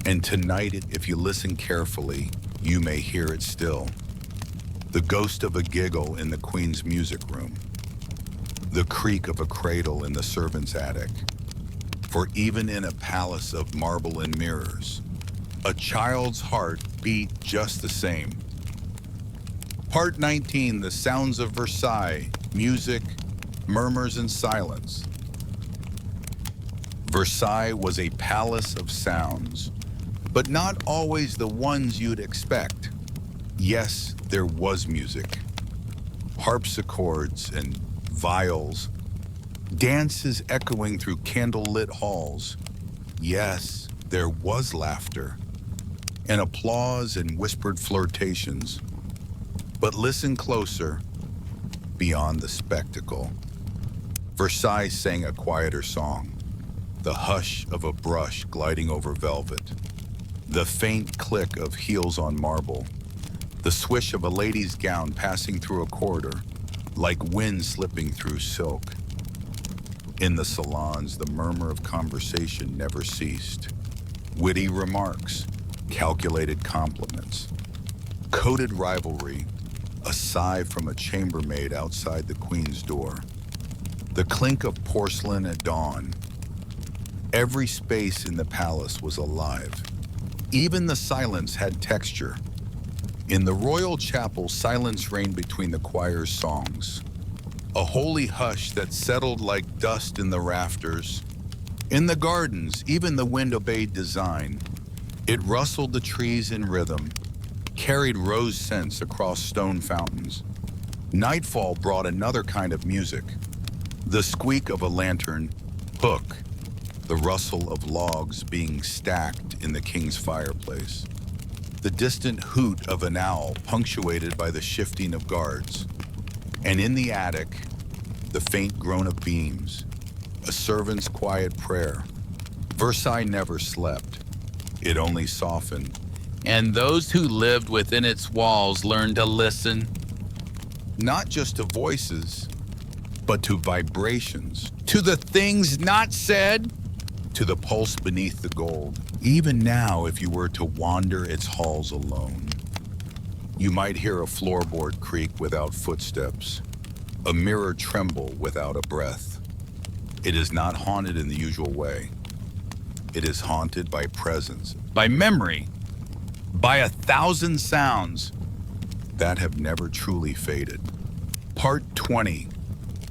and tonight, if you listen carefully, you may hear it still. The ghost of a giggle in the Queen's music room, the creak of a cradle in the servant's attic. For even in a palace of marble and mirrors, a child's heart beat just the same. Part 19, The Sounds of Versailles, Music, Murmurs and Silence. Versailles was a palace of sounds, but not always the ones you'd expect. Yes, there was music, harpsichords and viols, dances echoing through candlelit halls. Yes, there was laughter, and applause and whispered flirtations. But listen closer, beyond the spectacle. Versailles sang a quieter song, the hush of a brush gliding over velvet, the faint click of heels on marble, the swish of a lady's gown passing through a corridor, like wind slipping through silk. In the salons, the murmur of conversation never ceased. Witty remarks, calculated compliments, coded rivalry, a sigh from a chambermaid outside the Queen's door, the clink of porcelain at dawn. Every space in the palace was alive. Even the silence had texture. In the royal chapel, silence reigned between the choir's songs, a holy hush that settled like dust in the rafters. In the gardens, even the wind obeyed design. It rustled the trees in rhythm, carried rose scents across stone fountains. Nightfall brought another kind of music, the squeak of a lantern hook, the rustle of logs being stacked in the king's fireplace, the distant hoot of an owl punctuated by the shifting of guards. And in the attic, the faint groan of beams, a servant's quiet prayer. Versailles never slept. It only softened. And those who lived within its walls learned to listen, not just to voices, but to vibrations, to the things not said, to the pulse beneath the gold. Even now, if you were to wander its halls alone, you might hear a floorboard creak without footsteps, a mirror tremble without a breath. It is not haunted in the usual way. It is haunted by presence, by memory, by 1,000 sounds that have never truly faded. Part 20,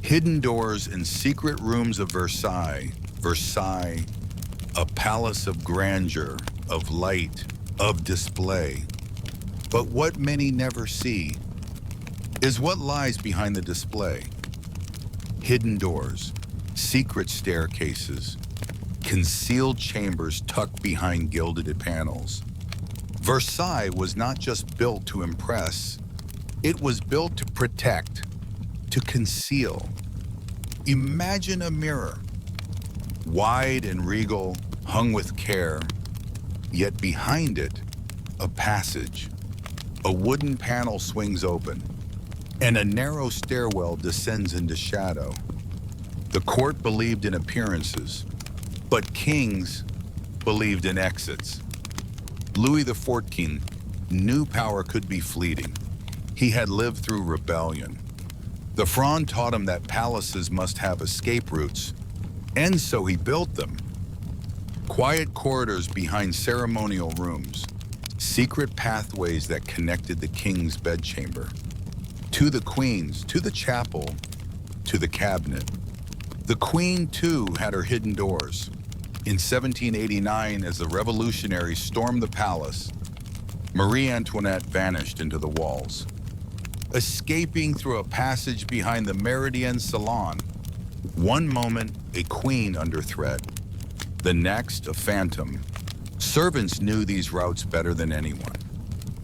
Hidden Doors and Secret Rooms of Versailles. Versailles, a palace of grandeur, of light, of display. But what many never see is what lies behind the display. Hidden doors, secret staircases, concealed chambers tucked behind gilded panels. Versailles was not just built to impress, it was built to protect, to conceal. Imagine a mirror, wide and regal, hung with care, yet behind it, a passage. A wooden panel swings open, and a narrow stairwell descends into shadow. The court believed in appearances, but kings believed in exits. Louis XIV knew power could be fleeting. He had lived through rebellion. The Fronde taught him that palaces must have escape routes, and so he built them. Quiet corridors behind ceremonial rooms, secret pathways that connected the king's bedchamber, to the queen's, to the chapel, to the cabinet. The queen, too, had her hidden doors. In 1789, as the revolutionaries stormed the palace, Marie Antoinette vanished into the walls, escaping through a passage behind the Meridian Salon. One moment, a queen under threat, the next, a phantom. Servants knew these routes better than anyone.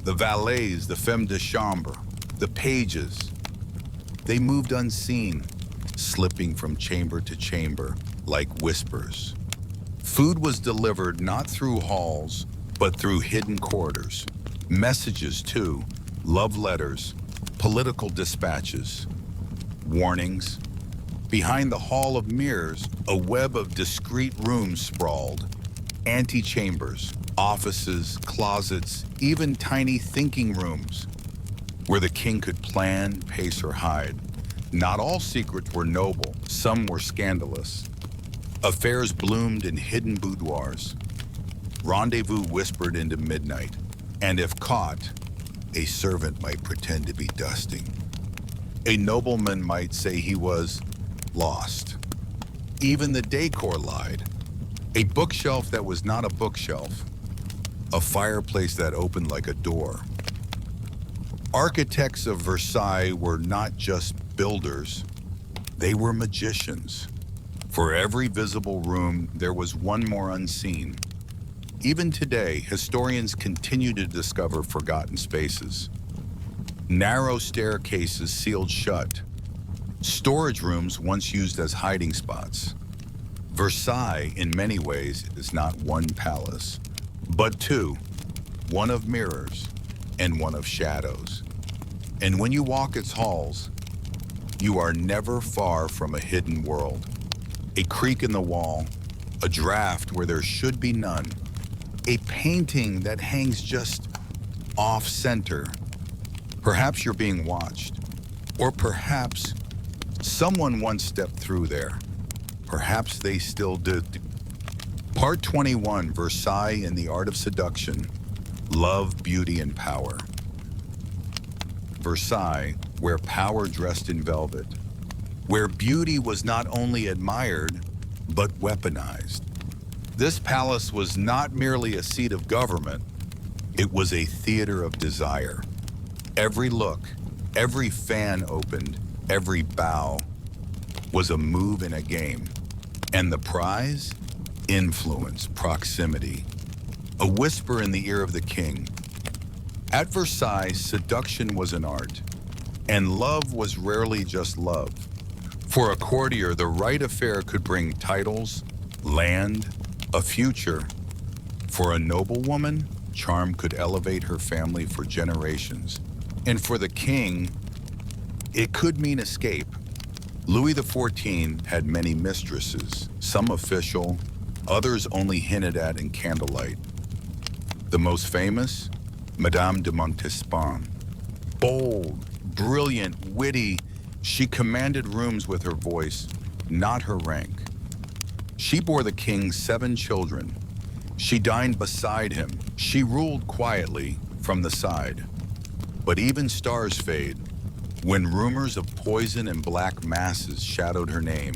The valets, the femmes de chambre, the pages. They moved unseen, slipping from chamber to chamber like whispers. Food was delivered not through halls, but through hidden corridors. Messages, too, love letters, political dispatches, warnings. Behind the Hall of Mirrors, a web of discreet rooms sprawled. Antechambers, offices, closets, even tiny thinking rooms where the king could plan, pace, or hide. Not all secrets were noble, some were scandalous. Affairs bloomed in hidden boudoirs. Rendezvous whispered into midnight, and if caught, a servant might pretend to be dusting. A nobleman might say he was lost. Even the decor lied. A bookshelf that was not a bookshelf. A fireplace that opened like a door. Architects of Versailles were not just builders, they were magicians. For every visible room, there was one more unseen. Even today, historians continue to discover forgotten spaces. Narrow staircases sealed shut. Storage rooms once used as hiding spots. Versailles, in many ways, is not one palace, but two, one of mirrors and one of shadows. And when you walk its halls, you are never far from a hidden world. A creak in the wall, a draft where there should be none, a painting that hangs just off-center. Perhaps you're being watched, or perhaps someone once stepped through there. Perhaps they still did. Part 21, Versailles and the Art of Seduction, Love, Beauty, and Power. Versailles, where power dressed in velvet, where beauty was not only admired, but weaponized. This palace was not merely a seat of government, it was a theater of desire. Every look, every fan opened, every bow was a move in a game. And the prize? Influence, proximity. A whisper in the ear of the king. At Versailles, seduction was an art, and love was rarely just love. For a courtier, the right affair could bring titles, land, a future. For a noblewoman, charm could elevate her family for generations. And for the king, it could mean escape. Louis XIV had many mistresses, some official, others only hinted at in candlelight. The most famous, Madame de Montespan. Bold, brilliant, witty, she commanded rooms with her voice, not her rank. She bore the king 7 children. She dined beside him. She ruled quietly from the side. But even stars fade. When rumors of poison and black masses shadowed her name,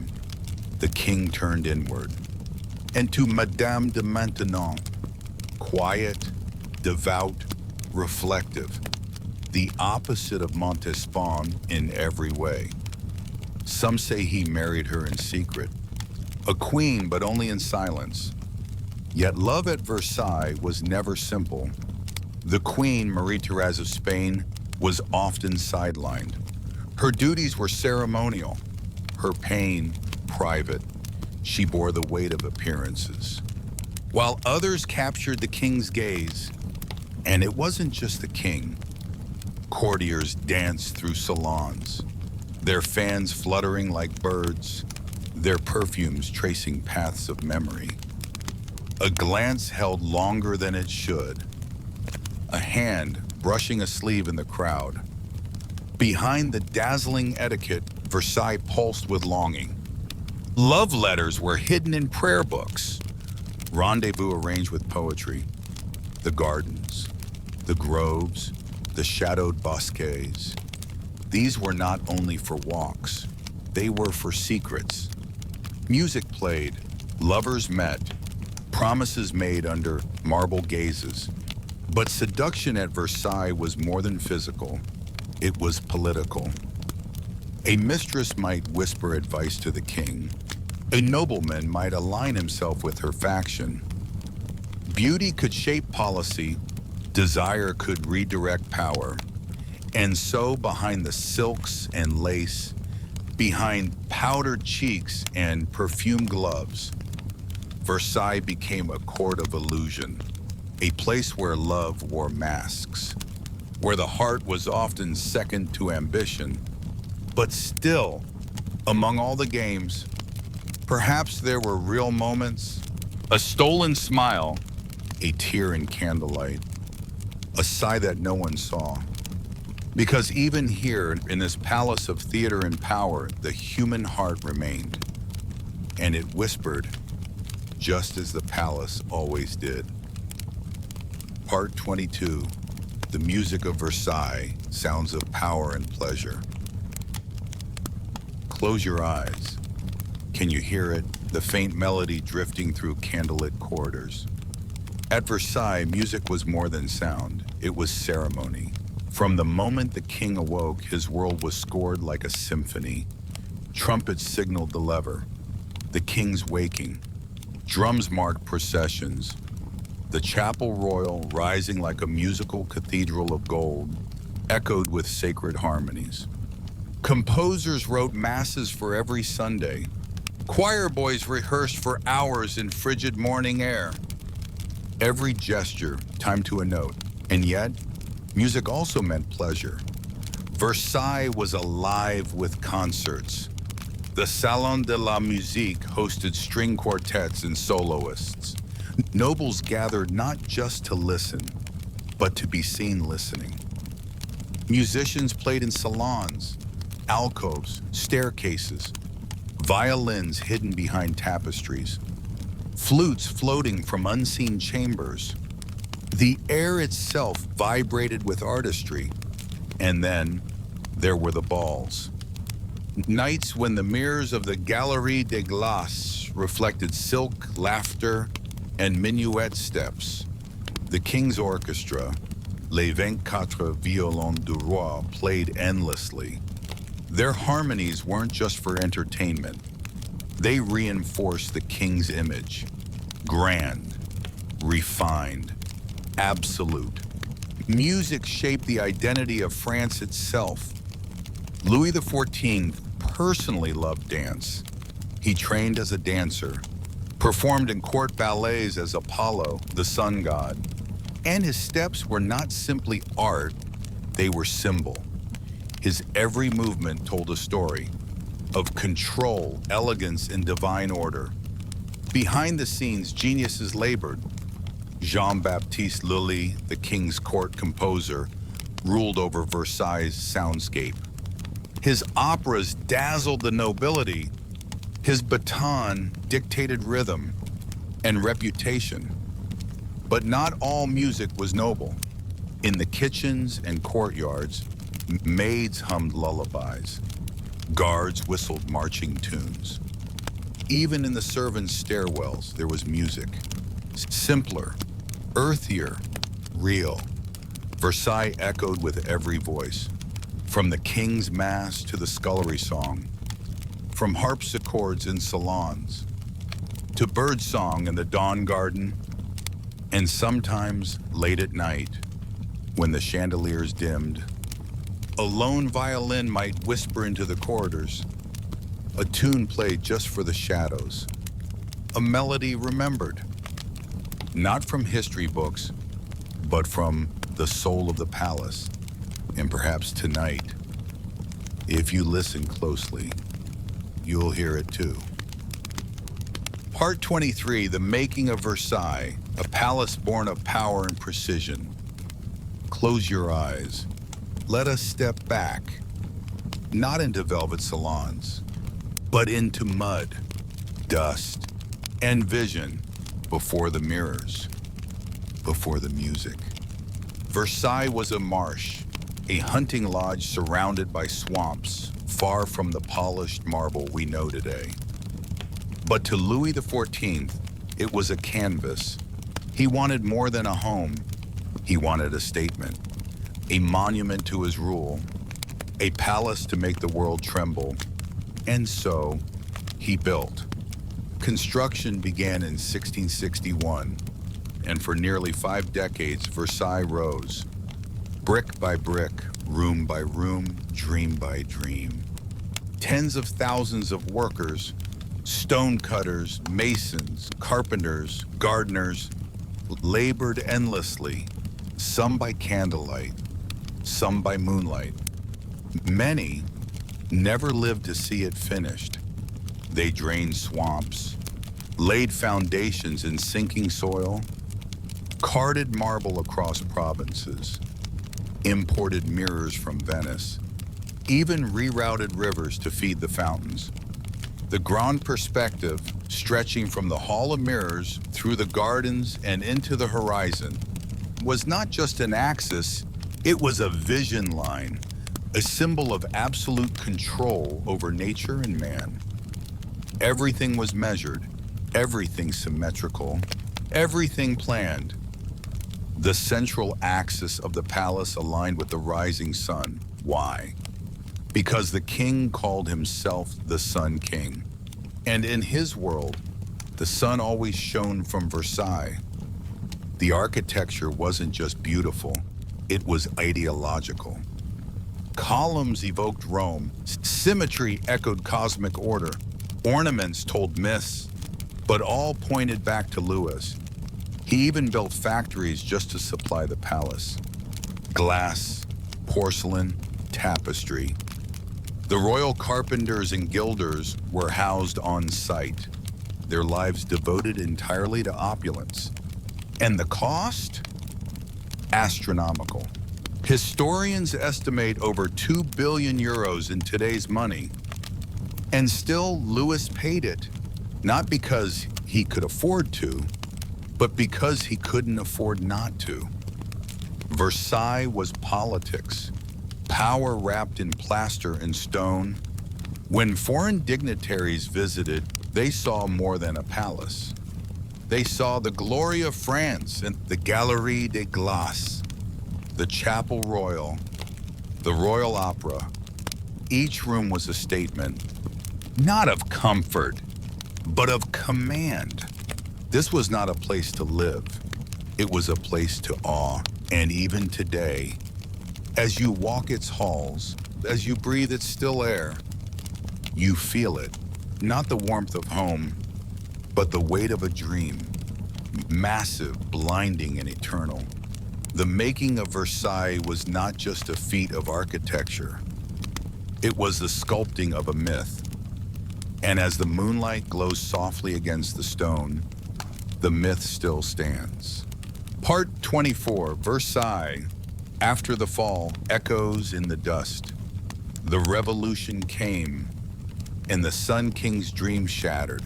the king turned inward. And to Madame de Maintenon, quiet, devout, reflective, the opposite of Montespan in every way. Some say he married her in secret. A queen, but only in silence. Yet love at Versailles was never simple. The queen, Marie-Thérèse of Spain, was often sidelined. Her duties were ceremonial, her pain private. She bore the weight of appearances. While others captured the king's gaze, and it wasn't just the king. Courtiers danced through salons, their fans fluttering like birds, their perfumes tracing paths of memory. A glance held longer than it should, a hand brushing a sleeve in the crowd. Behind the dazzling etiquette, Versailles pulsed with longing. Love letters were hidden in prayer books, rendezvous arranged with poetry, the gardens, the groves, the shadowed bosquets. These were not only for walks, they were for secrets. Music played, lovers met, promises made under marble gazes. But seduction at Versailles was more than physical, it was political. A mistress might whisper advice to the king. A nobleman might align himself with her faction. Beauty could shape policy, desire could redirect power. And so behind the silks and lace, behind powdered cheeks and perfumed gloves, Versailles became a court of illusion, a place where love wore masks, where the heart was often second to ambition. But still, among all the games, perhaps there were real moments, a stolen smile, a tear in candlelight, a sigh that no one saw. Because even here, in this palace of theater and power, the human heart remained. And it whispered, just as the palace always did. Part 22, the music of Versailles, sounds of power and pleasure. Close your eyes. Can you hear it? The faint melody drifting through candlelit corridors. At Versailles, music was more than sound. It was ceremony. From the moment the king awoke, his world was scored like a symphony. Trumpets signaled the lever. The king's waking. Drums marked processions. The chapel royal, rising like a musical cathedral of gold, echoed with sacred harmonies. Composers wrote masses for every Sunday. Choir boys rehearsed for hours in frigid morning air. Every gesture timed to a note, and yet, music also meant pleasure. Versailles was alive with concerts. The Salon de la Musique hosted string quartets and soloists. Nobles gathered not just to listen, but to be seen listening. Musicians played in salons, alcoves, staircases, violins hidden behind tapestries, flutes floating from unseen chambers. The air itself vibrated with artistry. And then there were the balls. Nights when the mirrors of the Galerie des Glaces reflected silk, laughter, and minuet steps. The king's orchestra, Les 24 Violons du Roi, played endlessly. Their harmonies weren't just for entertainment. They reinforced the king's image. Grand, refined, absolute. Music shaped the identity of France itself. Louis XIV personally loved dance. He trained as a dancer, performed in court ballets as Apollo, the sun god. And his steps were not simply art, they were symbol. His every movement told a story of control, elegance, and divine order. Behind the scenes, geniuses labored. Jean-Baptiste Lully, the king's court composer, ruled over Versailles' soundscape. His operas dazzled the nobility. His baton dictated rhythm and reputation. But not all music was noble. In the kitchens and courtyards, maids hummed lullabies. Guards whistled marching tunes. Even in the servants' stairwells, there was music. Simpler, earthier, real. Versailles echoed with every voice. From the king's mass to the scullery song. From harpsichords in salons to birdsong in the dawn garden. And sometimes late at night, when the chandeliers dimmed, a lone violin might whisper into the corridors, a tune played just for the shadows, a melody remembered, not from history books, but from the soul of the palace. And perhaps tonight, if you listen closely, you'll hear it too. Part 23, The Making of Versailles, a palace born of power and precision. close your eyes. Let us step back, not into velvet salons, but into mud, dust, and vision before the mirrors, before the music. Versailles was a marsh, a hunting lodge surrounded by swamps, far from the polished marble we know today. But to Louis XIV, it was a canvas. He wanted more than a home. He wanted a statement, a monument to his rule, a palace to make the world tremble. And so, he built. Construction began in 1661, and for nearly 5 decades, Versailles rose. Brick by brick, room by room, dream by dream. Tens of thousands of workers, stonecutters, masons, carpenters, gardeners, labored endlessly, some by candlelight, some by moonlight. Many never lived to see it finished. They drained swamps, laid foundations in sinking soil, carted marble across provinces, imported mirrors from Venice, even rerouted rivers to feed the fountains. The grand perspective, stretching from the Hall of Mirrors through the gardens and into the horizon, was not just an axis, it was a vision line, a symbol of absolute control over nature and man. Everything was measured, everything symmetrical, everything planned. The central axis of the palace aligned with the rising sun. Why? Because the king called himself the Sun King. And in his world, the sun always shone from Versailles. The architecture wasn't just beautiful, it was ideological. Columns evoked Rome, symmetry echoed cosmic order, ornaments told myths, but all pointed back to Louis. He even built factories just to supply the palace. Glass, porcelain, tapestry. The royal carpenters and gilders were housed on site, their lives devoted entirely to opulence. And the cost? Astronomical. Historians estimate over 2 billion euros in today's money. And still, Louis paid it, not because he could afford to, but because he couldn't afford not to. Versailles was politics, power wrapped in plaster and stone. When foreign dignitaries visited, they saw more than a palace. They saw the glory of France and the Galerie des Glaces, the Chapel Royal, the Royal Opera. Each room was a statement, not of comfort, but of command. This was not a place to live. It was a place to awe. And even today, as you walk its halls, as you breathe its still air, you feel it. Not the warmth of home, but the weight of a dream. Massive, blinding, and eternal. The making of Versailles was not just a feat of architecture. It was the sculpting of a myth. And as the moonlight glows softly against the stone, the myth still stands. Part 24, Versailles. After the fall, echoes in the dust. The revolution came, and the Sun King's dream shattered.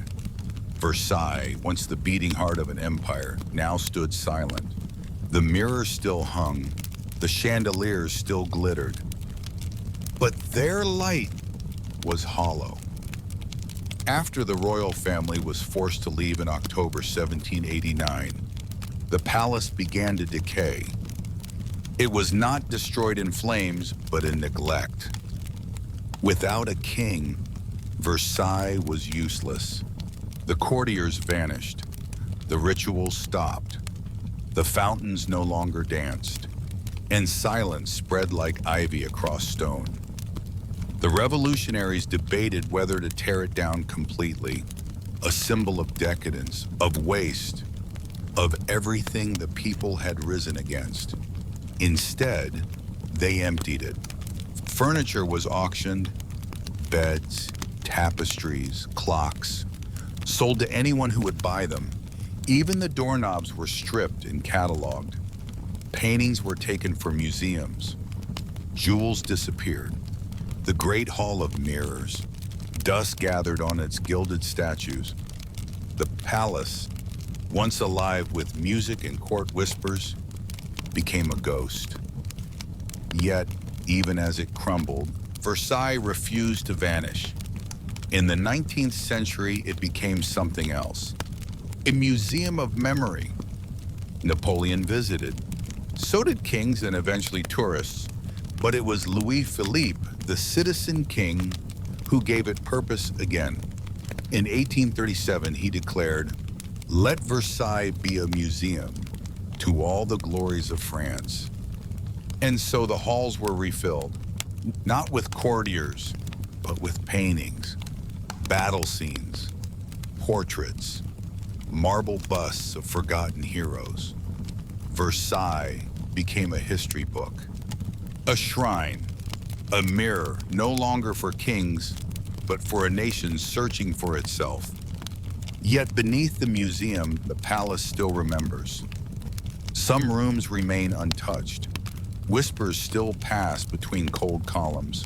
Versailles, once the beating heart of an empire, now stood silent. The mirrors still hung, the chandeliers still glittered, but their light was hollow. After the royal family was forced to leave in October 1789, the palace began to decay. It was not destroyed in flames, but in neglect. Without a king, Versailles was useless. The courtiers vanished. The rituals stopped. The fountains no longer danced. And silence spread like ivy across stone. The revolutionaries debated whether to tear it down completely, a symbol of decadence, of waste, of everything the people had risen against. Instead, they emptied it. Furniture was auctioned, beds, tapestries, clocks, sold to anyone who would buy them. Even the doorknobs were stripped and cataloged. Paintings were taken for museums. Jewels disappeared. The Great Hall of Mirrors, dust gathered on its gilded statues. The palace, once alive with music and court whispers, became a ghost. Yet, even as it crumbled, Versailles refused to vanish. In the 19th century, it became something else. A museum of memory. Napoleon visited. So did kings and eventually tourists. But it was Louis Philippe, the citizen king, who gave it purpose again. In 1837, he declared, "Let Versailles be a museum to all the glories of France." And so the halls were refilled, not with courtiers, but with paintings, battle scenes, portraits, marble busts of forgotten heroes. Versailles became a history book, a shrine, a mirror no longer for kings, but for a nation searching for itself. Yet beneath the museum, the palace still remembers. Some rooms remain untouched. Whispers still pass between cold columns.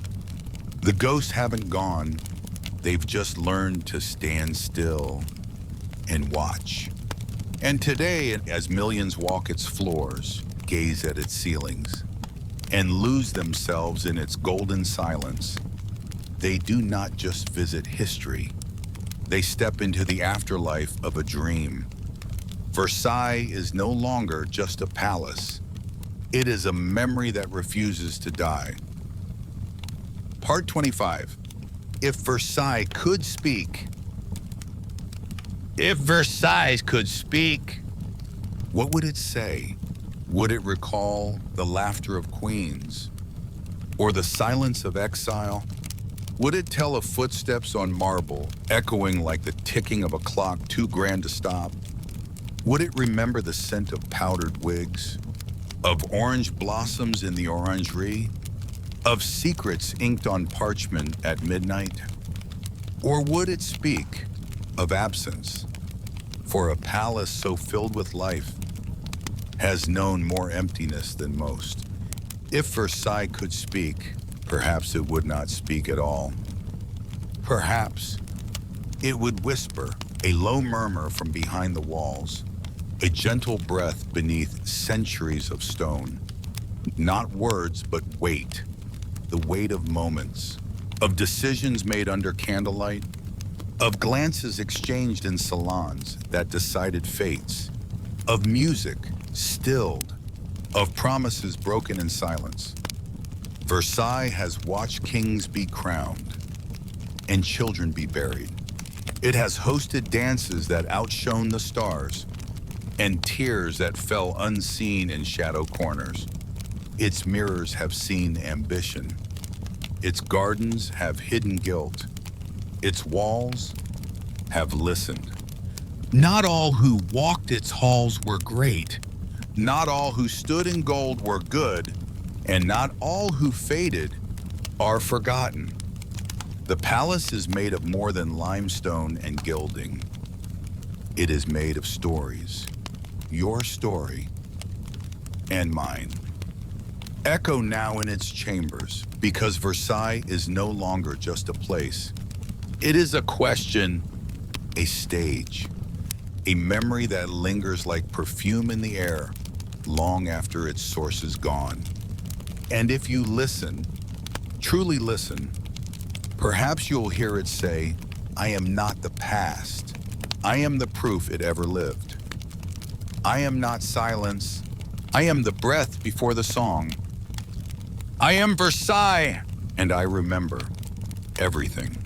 The ghosts haven't gone. They've just learned to stand still and watch. And today, as millions walk its floors, gaze at its ceilings, and lose themselves in its golden silence, they do not just visit history. They step into the afterlife of a dream. Versailles is no longer just a palace. It is a memory that refuses to die. Part 25. If Versailles could speak. If Versailles could speak, what would it say? Would it recall the laughter of queens or the silence of exile? Would it tell of footsteps on marble, echoing like the ticking of a clock too grand to stop? Would it remember the scent of powdered wigs, of orange blossoms in the orangerie, of secrets inked on parchment at midnight? Or would it speak of absence? For a palace so filled with life has known more emptiness than most. If Versailles could speak, perhaps it would not speak at all. Perhaps it would whisper, a low murmur from behind the walls, a gentle breath beneath centuries of stone. Not words, but weight. The weight of moments, of decisions made under candlelight, of glances exchanged in salons that decided fates, of music stilled, of promises broken in silence. Versailles has watched kings be crowned and children be buried. It has hosted dances that outshone the stars and tears that fell unseen in shadow corners. Its mirrors have seen ambition. Its gardens have hidden guilt. Its walls have listened. Not all who walked its halls were great. Not all who stood in gold were good. And not all who faded are forgotten. The palace is made of more than limestone and gilding. It is made of stories. Your story and mine. Echo now in its chambers, because Versailles is no longer just a place. It is a question, a stage, a memory that lingers like perfume in the air long after its source is gone. And if you listen, truly listen, perhaps you'll hear it say, "I am not the past. I am the proof it ever lived. I am not silence. I am the breath before the song. I am Versailles, and I remember everything."